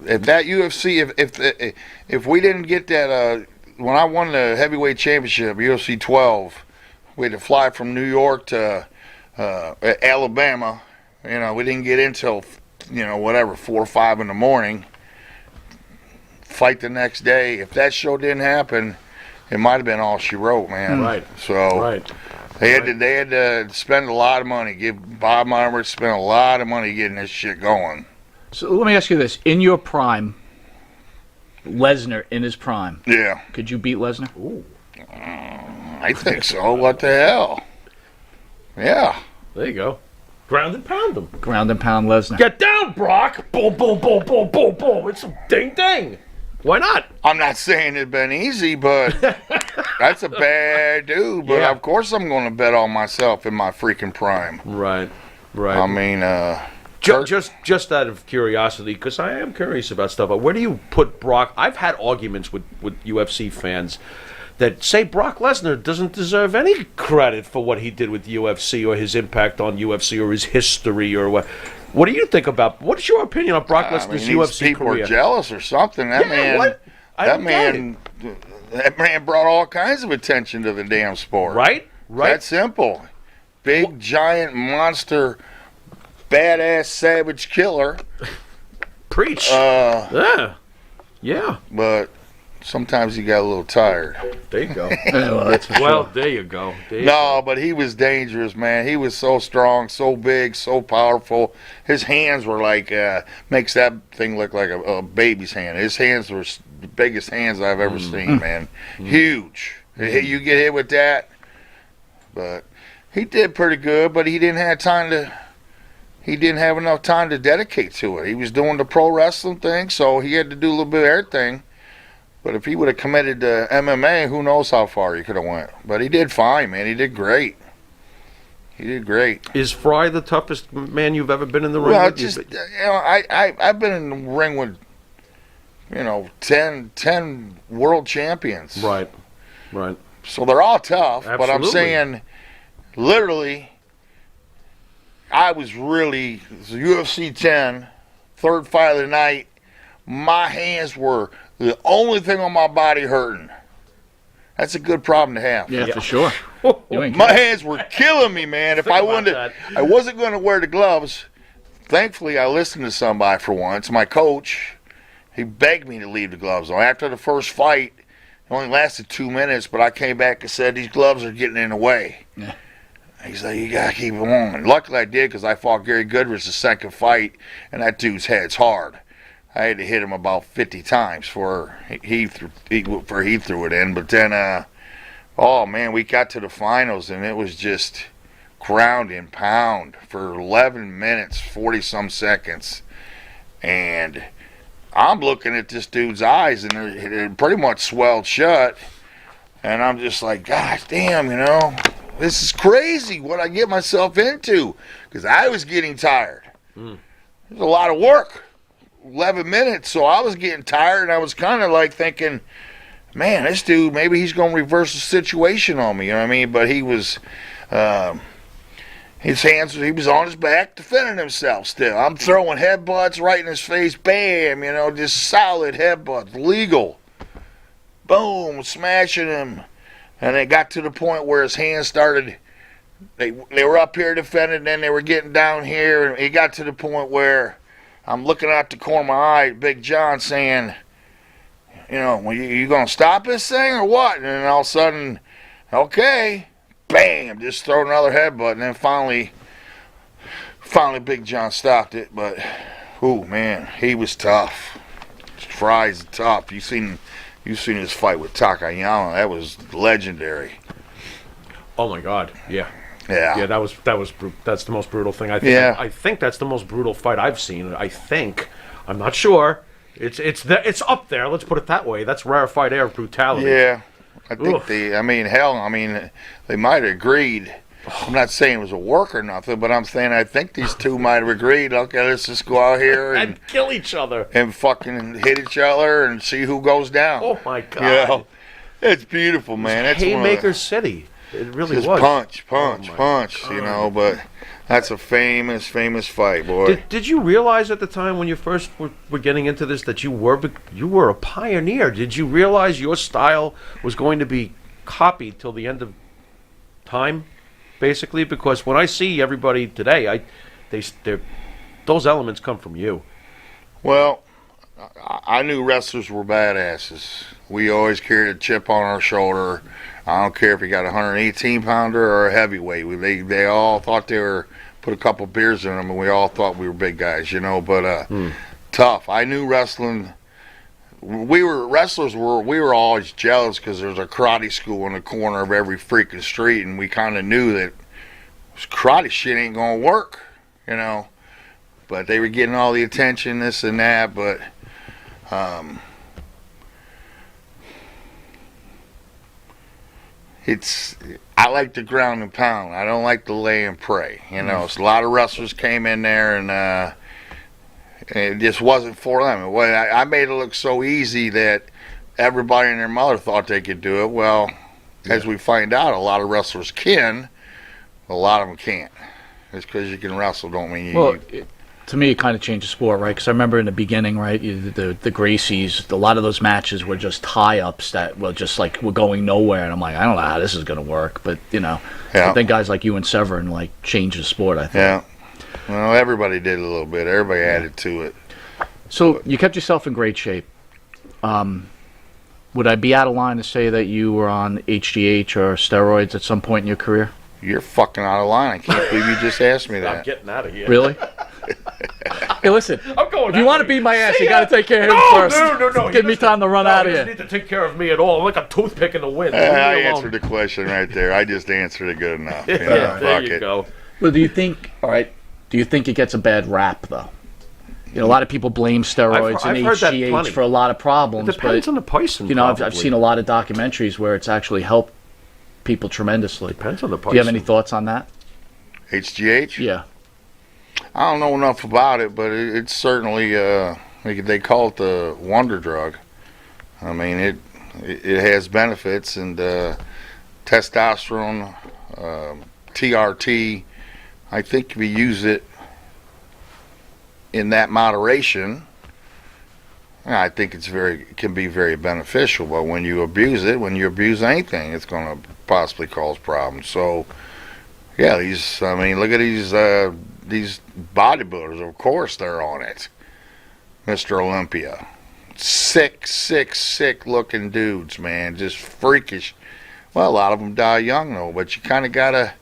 if that UFC, if we didn't get that, when I won the heavyweight championship, UFC 12, we had to fly from New York to Alabama. We didn't get in till 4 or 5 in the morning. Fight the next day. If that show didn't happen, it might have been all she wrote, man. Right. So Right. they had to spend a lot of money. Bob Meyerowitz spent a lot of money getting this shit going. So let me ask you this: in your prime, Lesnar in his prime, Yeah, could you beat Lesnar? I think so. What the hell? Yeah. There you go. Ground and pound them. Ground and pound Lesnar. Get down, Brock. Boom, boom, boom, boom, boom, boom. It's a ding, ding. Why not? I'm not saying it'd been easy, but that's a bad dude. But Yeah. of course I'm going to bet on myself in my freaking prime. Right. Right. I mean, Just out of curiosity, because I am curious about stuff. Where do you put Brock? I've had arguments with UFC fans that say Brock Lesnar doesn't deserve any credit for what he did with UFC or his impact on UFC or his history or what. What do you think about? What's your opinion on Brock Lesnar's these UFC people career? are jealous or something. That man, what? I that don't get man, that man brought all kinds of attention to the damn sport. Right. Right. That's simple. Big, giant, monster, badass, savage killer. Preach. Uh, Yeah. but sometimes he got a little tired. There you go. Well, There you go. No, but he was dangerous, man. He was so strong, so big, so powerful. His hands were like, makes that thing look like a baby's hand. His hands were the biggest hands I've ever seen, man. Huge. You get hit with that. But he did pretty good, but he didn't have enough time to dedicate to it. He was doing the pro wrestling thing, so he had to do a little bit of everything. But if he would have committed to MMA, who knows how far he could have went. But he did fine, man. He did great. Is Fry the toughest man you've ever been in the ring Well, with? just I've been in the ring with 10 world champions. Right. Right. So they're all tough. But I'm Absolutely. saying, literally, I was really UFC 10, third fight of the night. My hands were the only thing on my body hurting. That's a good problem to have. yeah, for sure. You ain't My hands were killing me, man. If Think I about wanted, that. I wasn't going to wear the gloves. Thankfully, I listened to somebody for once. My coach, he begged me to leave the gloves on. After the first fight, it only lasted 2 minutes, but I came back and said, these gloves are getting in the way. Yeah. He's like, you got to keep them on. Luckily, I did because I fought Gary Goodrich the second fight, and that dude's head's hard. I had to hit him about 50 times before he threw it in. But then, oh, man, we got to the finals, and it was just ground and pound for 11 minutes, 40-some seconds. And I'm looking at this dude's eyes, and they're pretty much swelled shut. And I'm just like, gosh damn, this is crazy what I get myself into. Because I was getting tired. It was a lot of work. 11 minutes, so I was getting tired, and I was kind of like thinking, man, this dude, maybe he's going to reverse the situation on me, you know what I mean? But he His hands, he was on his back defending himself still. I'm throwing headbutts right in his face. Bam, just solid headbutts. Legal. Boom, smashing him. And it got to the point where his hands started, they were up here defending, then they were getting down here. And it got to the point where I'm looking out the corner of my eye, Big John saying, well, you going to stop this thing or what? And then all of a sudden, okay. Bam! Just throw another headbutt, and then finally, Big John stopped it. But, man, he was tough. Fry's tough. You seen his fight with Takayama? That was legendary. Oh my God! Yeah. Yeah. That's the most brutal thing. I think that's the most brutal fight I've seen. I'm not sure. It's up there. Let's put it that way. That's rarefied air brutality. Yeah. I think they might have agreed. I'm not saying it was a work or nothing, but I'm saying I think these two might have agreed, okay, let's just go out here and kill each other. And fucking hit each other and see who goes down. Oh, my God. It's beautiful, man. That's Haymaker City. It really was. Punch, but that's a famous fight, boy. Did you realize at the time when you first were getting into this that you were a pioneer? Did you realize your style was going to be copied till the end of time, basically? Because when I see everybody today, those elements come from you. Well, I knew wrestlers were badasses. We always carried a chip on our shoulder. I don't care if you got a 118-pounder or a heavyweight. They all thought they were, put a couple beers in them, and we all thought we were big guys, but tough. I knew wrestling. We were always jealous because there's a karate school in the corner of every freaking street, and we kind of knew that karate shit ain't going to work, But they were getting all the attention, this and that, but I like the ground and pound. I don't like the lay and pray. So a lot of wrestlers came in there and it just wasn't for them. I made it look so easy that everybody and their mother thought they could do it. Well, as we find out, a lot of wrestlers can, a lot of them can't. Just because you can wrestle don't mean you. To me, it kind of changed the sport, right? Because I remember in the beginning, right, the Gracies, a lot of those matches were just tie-ups that were just like were going nowhere, and I'm like, I don't know how this is going to work, but I think guys like you and Severin changed the sport. I think. Yeah. Well, everybody did a little bit. Everybody added to it. So you kept yourself in great shape. Would I be out of line to say that you were on HGH or steroids at some point in your career? You're fucking out of line. I can't believe you just asked me that. I'm getting out of here. Really? Hey, listen. I'm going. If you want to beat my ass, you got to take care of him first. No. Give me time to run out of here. You need to take care of me at all. I'm like a toothpick in the wind. I answered the question right there. I just answered it good enough. There you go. Well, do you think it gets a bad rap, though? A lot of people blame steroids and HGH for a lot of problems. It depends on the person. I've seen a lot of documentaries where it's actually helped people tremendously. Depends on the person. Do you have any thoughts on that? HGH? Yeah. I don't know enough about it, but it's certainly they call it the wonder drug. I mean, it has benefits, and testosterone, TRT. I think if you use it in that moderation, I think it can be very beneficial. But when you abuse anything, it's going to possibly cause problems. So, yeah, look at these bodybuilders. Of course, they're on it. Mr. Olympia, sick looking dudes, man, just freakish. Well, a lot of them die young though, but you kind of gotta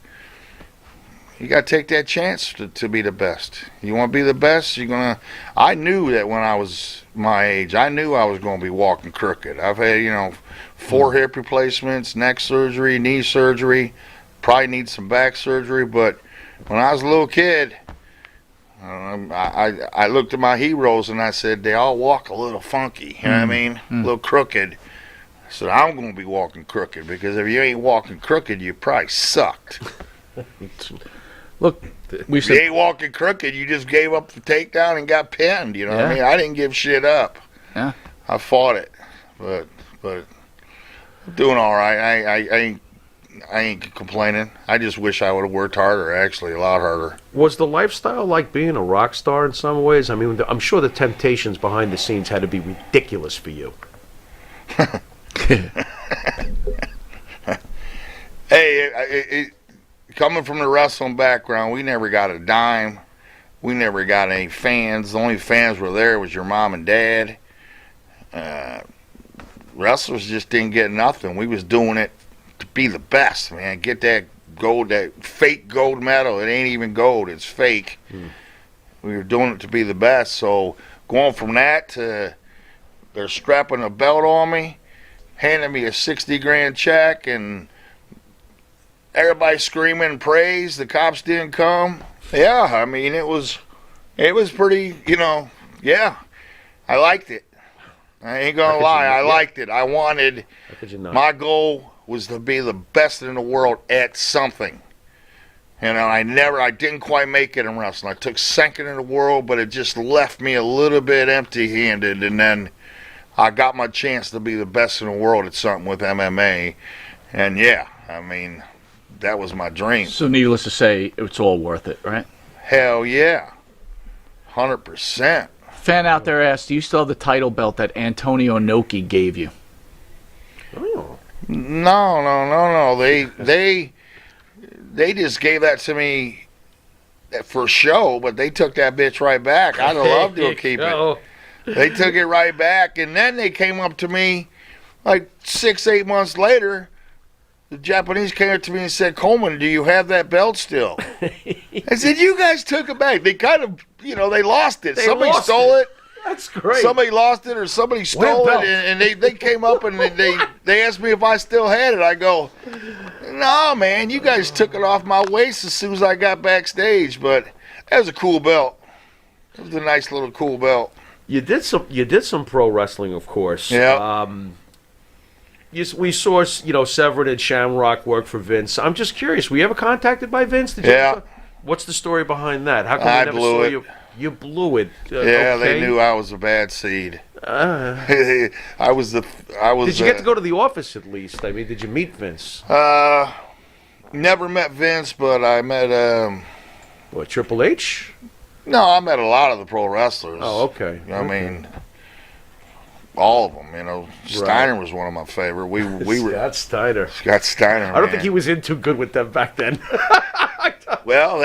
take that chance to be the best. You want to be the best, I knew that when I was my age, I knew I was going to be walking crooked. I've had, 4 hip replacements, neck surgery, knee surgery, probably need some back surgery, but when I was a little kid, I looked at my heroes and I said, they all walk a little funky, you know what I mean? A little crooked. I said, I'm going to be walking crooked, because if you ain't walking crooked, you probably sucked. Look, if you ain't walking crooked, you just gave up the takedown and got pinned, you know what I mean? I didn't give shit up. Yeah. I fought it, but I'm doing all right. I ain't I ain't complaining. I just wish I would have worked harder, actually, a lot harder. Was the lifestyle like being a rock star in some ways? I mean, I'm sure the temptations behind the scenes had to be ridiculous for you. Hey, coming from the wrestling background, we never got a dime. We never got any fans. The only fans were there was your mom and dad. Wrestlers just didn't get nothing. We was doing it to be the best, man. Get that gold, that fake gold medal. It ain't even gold. It's fake. We were doing it to be the best. So going from that to they're strapping a belt on me, handing me a 60 grand check, and everybody screaming praise. The cops didn't come. Yeah, I mean, it was pretty, yeah. I liked it. I ain't gonna lie, I liked it. I wanted, my goal was to be the best in the world at something. I didn't quite make it in wrestling. I took second in the world, but it just left me a little bit empty-handed, and then I got my chance to be the best in the world at something with MMA, and yeah, I mean, that was my dream. So needless to say, it's all worth it, right? Hell yeah. 100%. Fan out there asked, do you still have the title belt that Antonio Inoki gave you? Oh. No. They just gave that to me for show, but they took that bitch right back. I'd have loved to keep it. They took it right back, and then they came up to me like 6-8 months later. The Japanese came up to me and said, Coleman, do you have that belt still? I said, you guys took it back. They kind of, they lost it. Somebody stole it. That's great. Somebody lost it or somebody stole it, and they came up and they asked me if I still had it. I go, no, man, you guys took it off my waist as soon as I got backstage. But that was a cool belt. It was a nice little cool belt. You did some pro wrestling, of course. Yeah. We saw, Severin and Shamrock work for Vince. I'm just curious. Were you ever contacted by Vince? What's the story behind that? How come I they never blew saw it. you? You blew it. Yeah, okay. they knew I was a bad seed. I was. Did you get to go to the office at least? I mean, did you meet Vince? Never met Vince, but I met. What, Triple H? No, I met a lot of the pro wrestlers. Oh, okay. I mean, all of them. Steiner was one of my favorite. We were Scott Steiner. I don't think he was in too good with them back then. Well,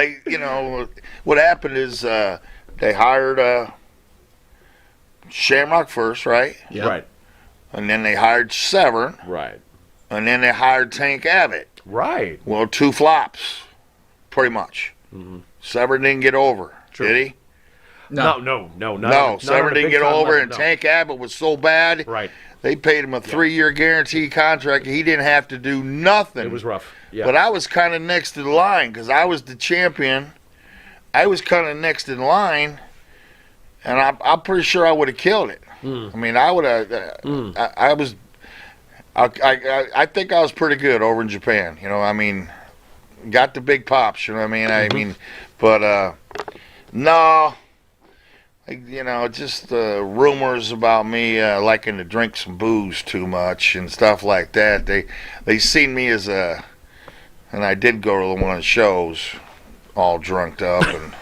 what happened is they hired Shamrock first, right? Yeah. Right. And then they hired Severn. Right. And then they hired Tank Abbott. Right. Well, 2 flops, pretty much. Mm-hmm. Severn didn't get over, True. did he? No. No, Severn didn't get over, and Tank Abbott was so bad. Right. They paid him a 3-year guaranteed contract. He didn't have to do nothing. It was rough. Yeah. But I was kind of next in line because I was the champion. I was kind of next in line, and I'm pretty sure I would have killed it. I mean, I would have. I was. I think I was pretty good over in Japan. I mean, got the big pops. You know what I mean? I mean, but no. Just rumors about me liking to drink some booze too much and stuff like that. They seen me as and I did go to one of the shows, all drunked up, and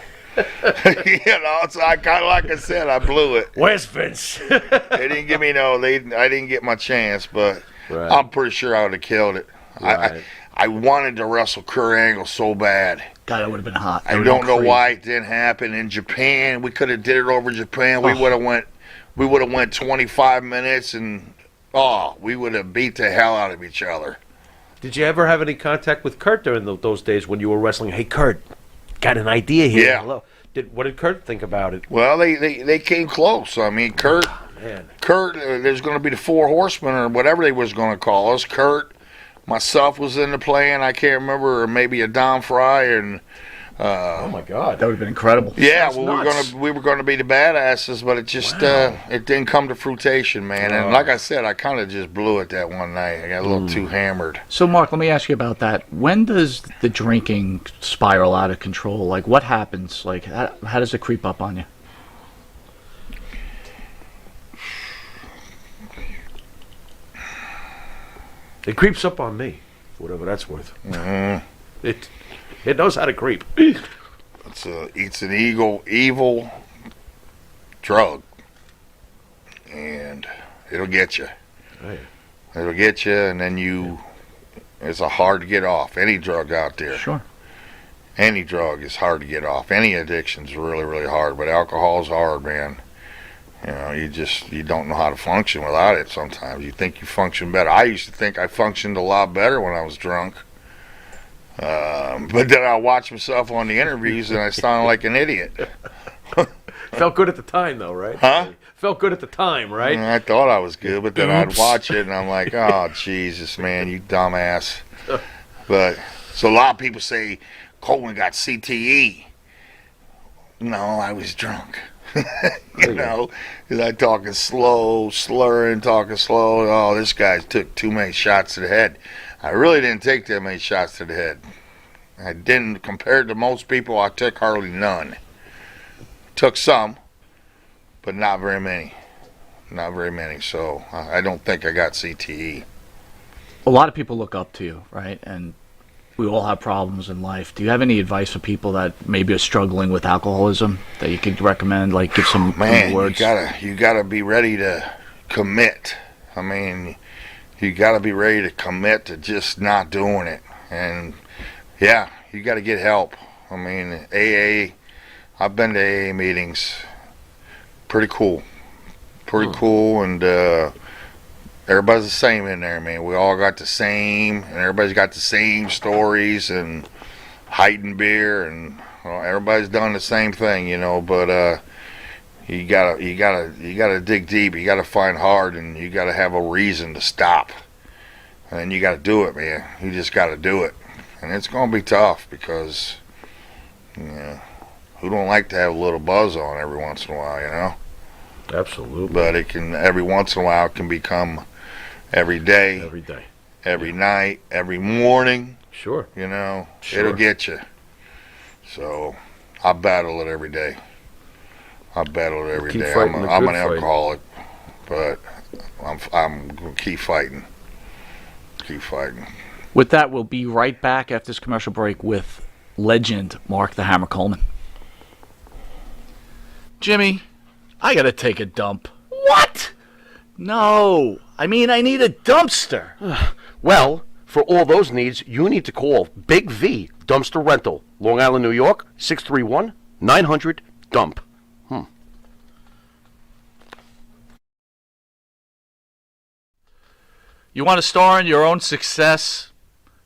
so I kind of, like I said, I blew it. Where's Vince? They didn't give me I didn't get my chance, but Right. I'm pretty sure I would have killed it. Right. I wanted to wrestle Kurt Angle so bad. God, that would have been hot. I don't know why it didn't happen in Japan. We could have did it over Japan. We would have went 25 minutes, and we would have beat the hell out of each other. Did you ever have any contact with Kurt during those days when you were wrestling? Hey, Kurt, got an idea here. Yeah. Hello. What did Kurt think about it? Well, they came close. I mean, Kurt, there's going to be the 4 horsemen or whatever they was going to call us. Kurt, myself was in the play, and I can't remember, or maybe a Don Fry, and oh my God, that would have been incredible. yeah, Sounds well, nuts. we were going to be the badasses, but it just it didn't come to fruition, man. And like I said, I kind of just blew it that one night. I got a little too hammered. So, Mark, let me ask you about that. When does the drinking spiral out of control? Like, what happens? Like, how does it creep up on you? It creeps up on me. whatever that's worth. Mhm. It knows how to creep. It's an evil drug, and it'll get you. Oh, yeah. It'll get you, and then it's hard to get off. Any drug out there. Sure. Any drug is hard to get off. Any addiction's really, really hard, but alcohol's hard, man. You know, you don't know how to function without it sometimes. You think you function better. I used to think I functioned a lot better when I was drunk. But then I watch myself on the interviews and I sound like an idiot. Felt good at the time, though, right? Huh? Felt good at the time, right? And I thought I was good, but then I'd watch it and I'm like, oh, Jesus, man, you dumbass. But, so a lot of people say, Coleman got CTE. No, I was drunk. You know, because I talking slow, slurring, talking slow. Oh, this guy took too many shots to the head. I really didn't take that many shots to the head. I didn't, compared to most people, I took hardly none. Took some, but not very many. Not very many, so I don't think I got CTE. A lot of people look up to you, right? And we all have problems in life. Do you have any advice for people that maybe are struggling with alcoholism that you could recommend? Like, give some words. You gotta be ready to commit. I mean, you gotta be ready to commit to just not doing it. And yeah, you gotta get help. I mean, AA. I've been to AA meetings. Pretty cool. Pretty cool, and everybody's the same in there, man. We all got the same, and everybody's got the same stories and heightened beer, and everybody's done the same thing, you know. But you gotta dig deep. You gotta find hard, and you gotta have a reason to stop. And you gotta do it, man. You just gotta do it, and it's gonna be tough because, who don't like to have a little buzz on every once in a while, you know? Absolutely. But it can, every once in a while, it can become every day, every night, every morning. Sure. You know, Sure. It'll get you. So I battle it every day. I battle it every Keep day. fighting the I'm good an fight. alcoholic, but I'm gonna keep fighting. Keep fighting. With that, we'll be right back after this commercial break with legend Mark the Hammer Coleman. Jimmy, I gotta take a dump. What? No, I mean I need a dumpster. Well, for all those needs, you need to call Big V Dumpster Rental, Long Island, New York, 631-900-DUMP. You want to star in your own success?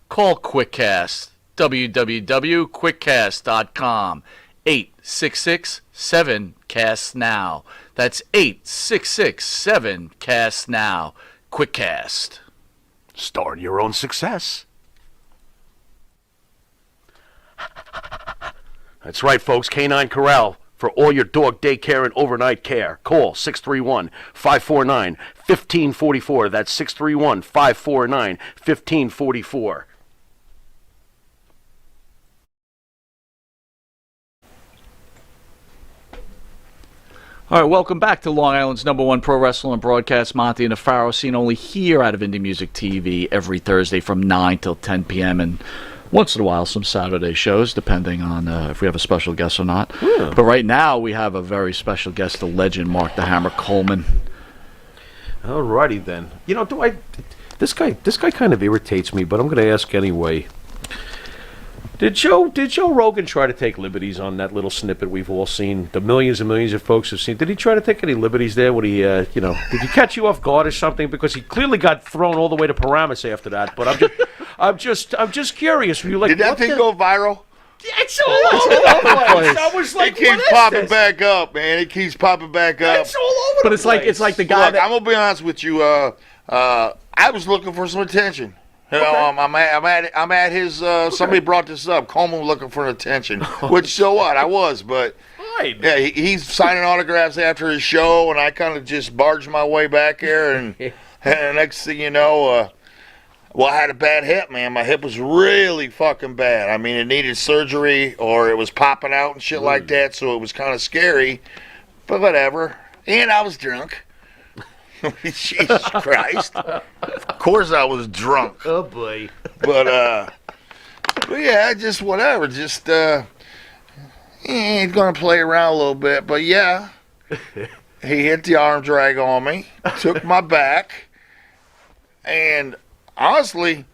Call QuickCast. www.quickcast.com. 866-7-CAST-NOW. That's 866-7-CAST-NOW. QuickCast. Start your own success. That's right, folks. Canine Corral for all your dog daycare and overnight care. Call 631-549-1544. That's 631-549-1544. All right, welcome back to Long Island's #1 pro wrestling broadcast, Monty and the Pharaoh, seen only here out of Indie Music TV every Thursday from 9 till 10 p.m. and once in a while some Saturday shows, depending on if we have a special guest or not. Yeah. But right now we have a very special guest, the legend Mark the Hammer Coleman. Alrighty then. You know, this guy kind of irritates me, but I'm going to ask anyway. Did Joe Rogan try to take liberties on that little snippet we've all seen? The millions and millions of folks have seen. Did he try to take any liberties there? When he, did he catch you off guard or something? Because he clearly got thrown all the way to Paramus after that. But I'm just curious. Were you like, Did that what thing the- go viral? It's all over the place. I was like, It keeps what is popping this? back up, man. It keeps popping back up. It's all over But the it's place. like the guy Look, that I'm gonna be honest with you. I was looking for some attention. You know, I'm at his. Somebody brought this up. Coleman was looking for attention, which so what? I was, but Fine. yeah, he's signing autographs after his show, and I kind of just barged my way back there, and next thing you know, well, I had a bad hip, man. My hip was really fucking bad. I mean, it needed surgery, or it was popping out and shit like that, so it was kind of scary. But whatever. And I was drunk. Jesus Christ. Of course I was drunk. Oh boy. But yeah, just whatever. Just he's gonna play around a little bit. But yeah, he hit the arm drag on me, took my back, and honestly,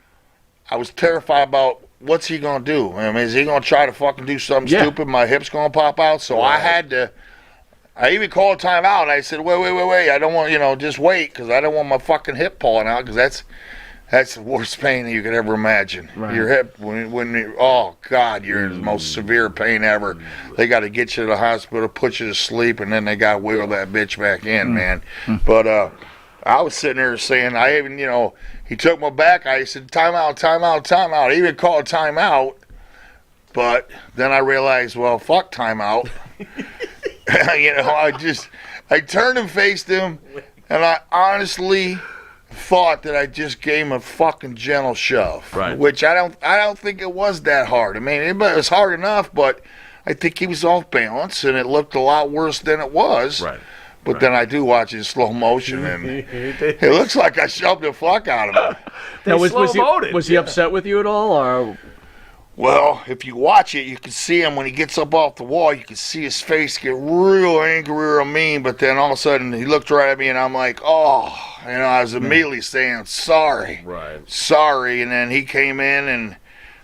I was terrified about what's he gonna do. I mean, is he gonna try to fucking do something stupid? My hip's gonna pop out. So I had to. I even called a timeout. And I said, wait. I don't want, just wait, because I don't want my fucking hip pulling out, because that's the worst pain that you could ever imagine. Right. Your hip, oh, God, you're in the most severe pain ever. They got to get you to the hospital, put you to sleep, and then they got to wiggle that bitch back in, man. But I was sitting there saying, I even, he took my back. I said, timeout. I even called timeout. But then I realized, well, fuck timeout. I turned and faced him, and I honestly thought that I just gave him a fucking gentle shove. Right. Which I don't think it was that hard. I mean, it was hard enough, but I think he was off balance, and it looked a lot worse than it was. Right. But then I do watch it in slow motion, and it looks like I shoved the fuck out of him. Now, was he upset with you at all, or? Well, if you watch it, you can see him when he gets up off the wall. You can see his face get real angry, real mean. But then all of a sudden, he looked right at me, and I'm like, oh. I was immediately saying, sorry. Right. Sorry. And then he came in, and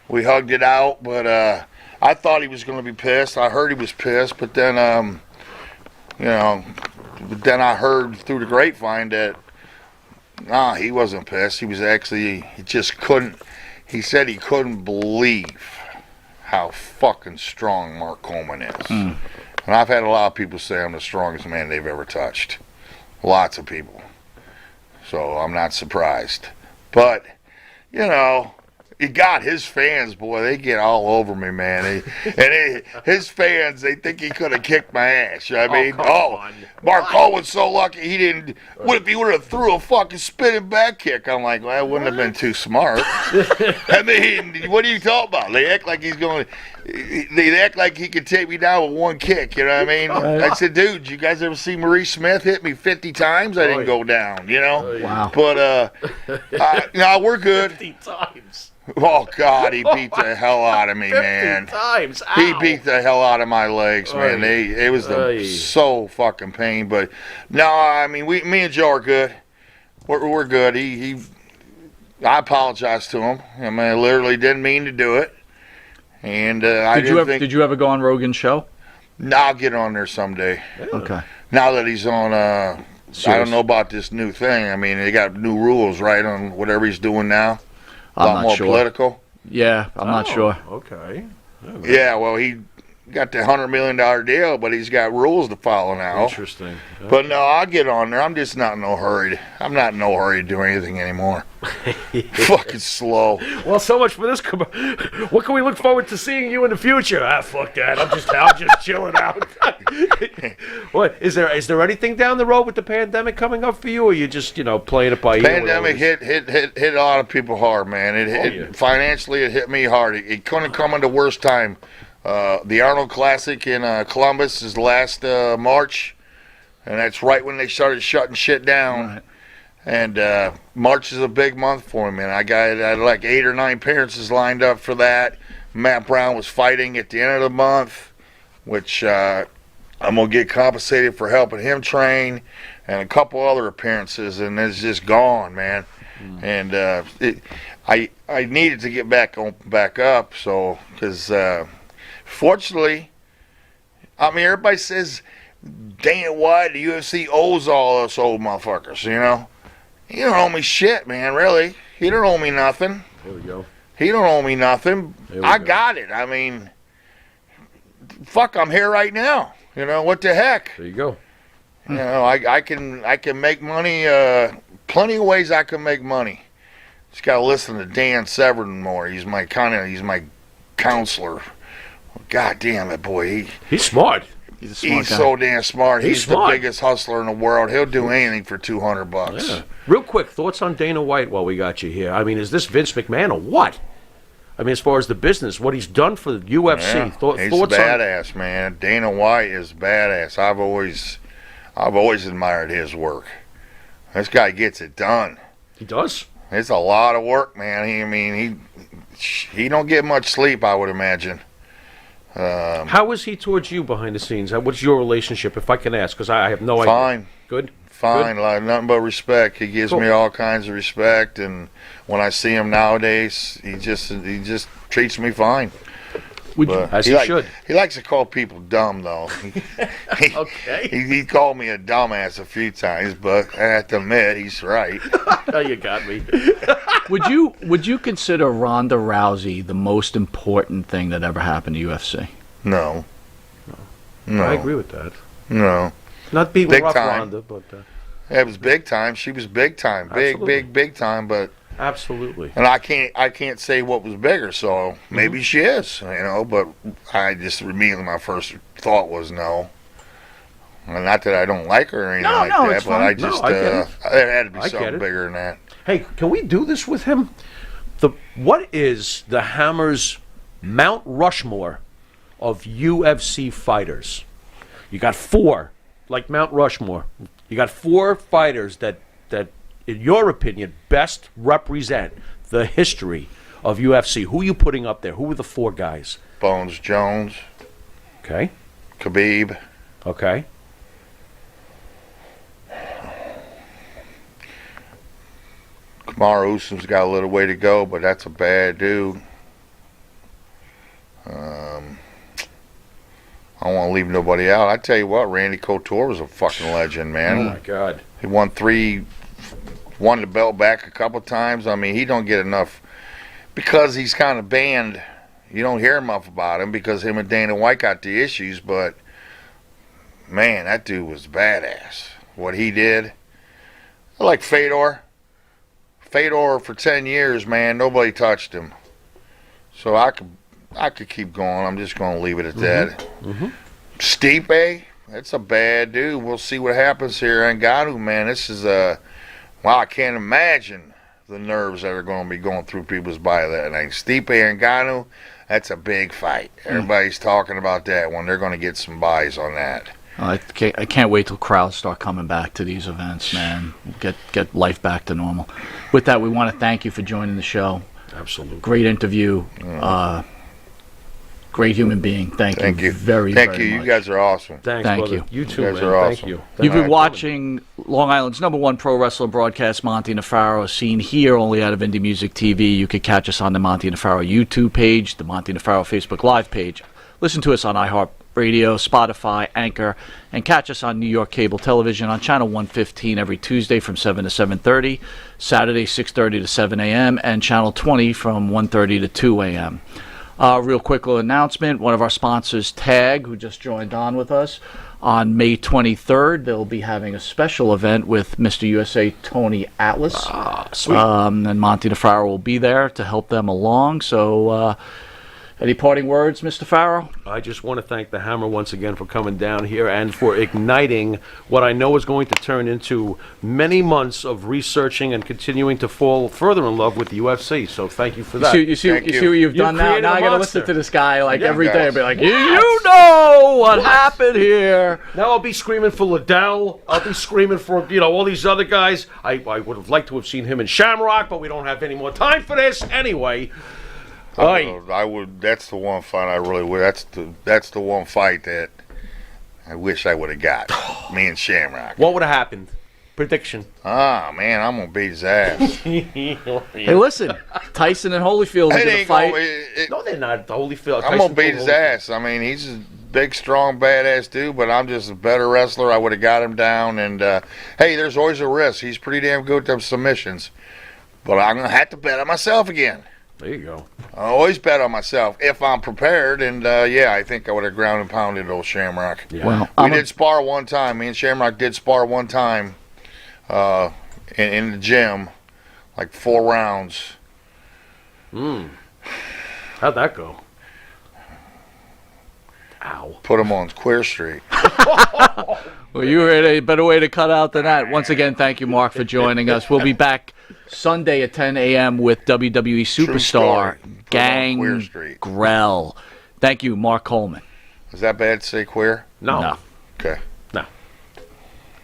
we hugged it out. But I thought he was going to be pissed. I heard he was pissed. But then, I heard through the grapevine that, he wasn't pissed. He was actually, he just couldn't. He said he couldn't believe how fucking strong Mark Coleman is. And I've had a lot of people say I'm the strongest man they've ever touched. Lots of people. So I'm not surprised. But, he got his fans, boy, they get all over me, man. His fans, they think he could have kicked my ass. I mean, Mark Coleman's so lucky he didn't. What if he would have threw a fucking spinning back kick? I'm like, well, it wouldn't have been too smart. I mean, what are you talking about? They act like he's going. They act like he could take me down with one kick. You know what I mean? I said, dude, you guys ever see Maurice Smith hit me 50 times? I didn't go down. Wow. But no, we're good. 50 times. Oh, God, he beat the hell out of me, 50 man. times. Ow. He beat the hell out of my legs, man. It was so fucking pain. But, no, I mean, me and Joe are good. We're good. I apologized to him. I mean, I literally didn't mean to do it. And Did you ever go on Rogan's show? No, I'll get on there someday. Okay. Now that he's on, I don't know about this new thing. I mean, they got new rules, right, on whatever he's doing now. A lot more political. Yeah, I'm not sure. Okay. Yeah, well, he got the $100 million deal, but he's got rules to follow now. Interesting. Okay. But no, I'll get on there. I'm just not in no hurry. I'm not in no hurry to do anything anymore. Fucking slow. Well, so much for this. What can we look forward to seeing you in the future? Fuck that. I'm just chilling out. What is there anything down the road with the pandemic coming up for you, or you just playing it by ear? Pandemic hit a lot of people hard, man. Financially, it hit me hard. It couldn't come at the worst time. The Arnold Classic in Columbus is last March, and that's right when they started shutting shit down. Right. And March is a big month for me, man. I had like 8 or 9 appearances lined up for that. Matt Brown was fighting at the end of the month, which I'm going to get compensated for helping him train, and a couple other appearances, and it's just gone, man. And I needed to get back up, so because fortunately, I mean, everybody says Dana White, the UFC owes all us old motherfuckers, He don't owe me shit, man, really. He don't owe me nothing. There we go. He don't owe me nothing. I got it. I mean, fuck, I'm here right now. What the heck? There you go. I can make money, plenty of ways I can make money. Just got to listen to Dan Severn more. He's my counselor. God damn it, boy. He's smart. He's a smart guy. So damn smart. He's smart. The biggest hustler in the world. He'll do anything for $200. Yeah. Real quick, thoughts on Dana White while we got you here. I mean, is this Vince McMahon or what? I mean, as far as the business, what he's done for the UFC. Yeah, he's badass, man. Dana White is badass. I've always admired his work. This guy gets it done. He does. It's a lot of work, man. He don't get much sleep, I would imagine. How is he towards you behind the scenes? What's your relationship, if I can ask? Because I have no idea. Fine. Good? Fine, Good? like nothing but respect. He gives Cool. me all kinds of respect, and when I see him nowadays, he just treats me fine. Would you, But as he should. He likes to call people dumb, though. Okay. He called me a dumbass a few times, but I have to admit he's right. Oh, you got me. Would you consider Ronda Rousey the most important thing that ever happened to UFC? No. No. I agree with that. No. Not beating Big rough time. Ronda, but It was big time. She was big time. Absolutely. Big time. But absolutely. and I can't say what was bigger. So maybe she is. But I just immediately my first thought was no. And not that I don't like her or anything No, like no, that, it's but fine. I just No, I get it. there had to be I get something it. bigger than that. Hey, can we do this with him? What is the Hammer's Mount Rushmore of UFC fighters? You got 4, like Mount Rushmore. You got 4 fighters that, in your opinion, best represent the history of UFC. Who are you putting up there? Who are the 4 guys? Bones Jones, Okay. Khabib, Okay. Kamaru Usman's got a little way to go, but that's a bad dude. I don't want to leave nobody out. I tell you what, Randy Couture was a fucking legend, man. Oh my God. He won the belt back a couple times. I mean, he don't get enough because he's kind of banned. You don't hear enough about him because him and Dana White got the issues. But man, that dude was badass. What he did, I like Fedor. Fedor for 10 years, man, nobody touched him. So I could keep going. I'm just going to leave it at that. Stipe, that's a bad dude. We'll see what happens here. Ngannou, man, this is I can't imagine the nerves that are going to be going through people's body that night. Stipe and Ngannou, that's a big fight. Everybody's talking about that one. They're going to get some buys on that. I can't wait till crowds start coming back to these events, man. Get life back to normal. With that, we want to thank you for joining the show. Absolutely. Great interview. Great human being. Thank you very Thank very you. much. You guys are awesome. Thanks, Thank brother. you. You too, You guys man. are Thank awesome. you. You've been Alright. watching Long Island's #1 pro wrestler broadcast, Monty Nefaro, seen here only out of Indie Music TV. You could catch us on the Monty Nefaro YouTube page, the Monty Nefaro Facebook Live page. Listen to us on iHeartRadio, Spotify, Anchor, and catch us on New York Cable Television on Channel 115 every Tuesday from 7 to 7:30, Saturday 6:30 to 7 a.m., and Channel 20 from 1:30 to 2 a.m. Real quick little announcement. One of our sponsors, Tag, who just joined on with us, on May 23rd, they'll be having a special event with Mr. USA Tony Atlas. Sweet. And Monty Nefaro will be there to help them along. So, any parting words, Mr. Farrow? I just want to thank the Hammer once again for coming down here and for igniting what I know is going to turn into many months of researching and continuing to fall further in love with the UFC. So thank you for that. You see what you've You done now? created Now a I got to monster. listen to this guy like Yeah, every day and guys. be like, you know what happened here. Now I'll be screaming for Liddell. I'll be screaming for, all these other guys. I would have liked to have seen him in Shamrock, but we don't have any more time for this. Anyway. I would. That's the one fight I really would. That's the one fight that I wish I would have got. Me and Shamrock. What would have happened? Prediction. Man, I'm gonna beat his ass. Hey, listen, Tyson and Holyfield are It going to ain't fight. No, they're not. The Holyfield. I'm gonna beat his ass. I mean, he's a big, strong, badass dude, but I'm just a better wrestler. I would have got him down. And hey, there's always a risk. He's pretty damn good at them submissions, but I'm gonna have to bet on myself again. There you go. I always bet on myself if I'm prepared. And I think I would have ground and pounded old Shamrock. Yeah. Well, We did spar one time. Me and Shamrock did spar one time in the gym, like 4 rounds. How'd that go? Ow. Put him on Queer Street. Well, you were a better way to cut out than that. Once again, thank you, Mark, for joining us. We'll be back Sunday at 10 a.m. with WWE superstar story. Put on Queer Gang Street. Grell. Thank you, Mark Coleman. Is that bad to say queer? No. No. Okay. No.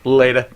Later.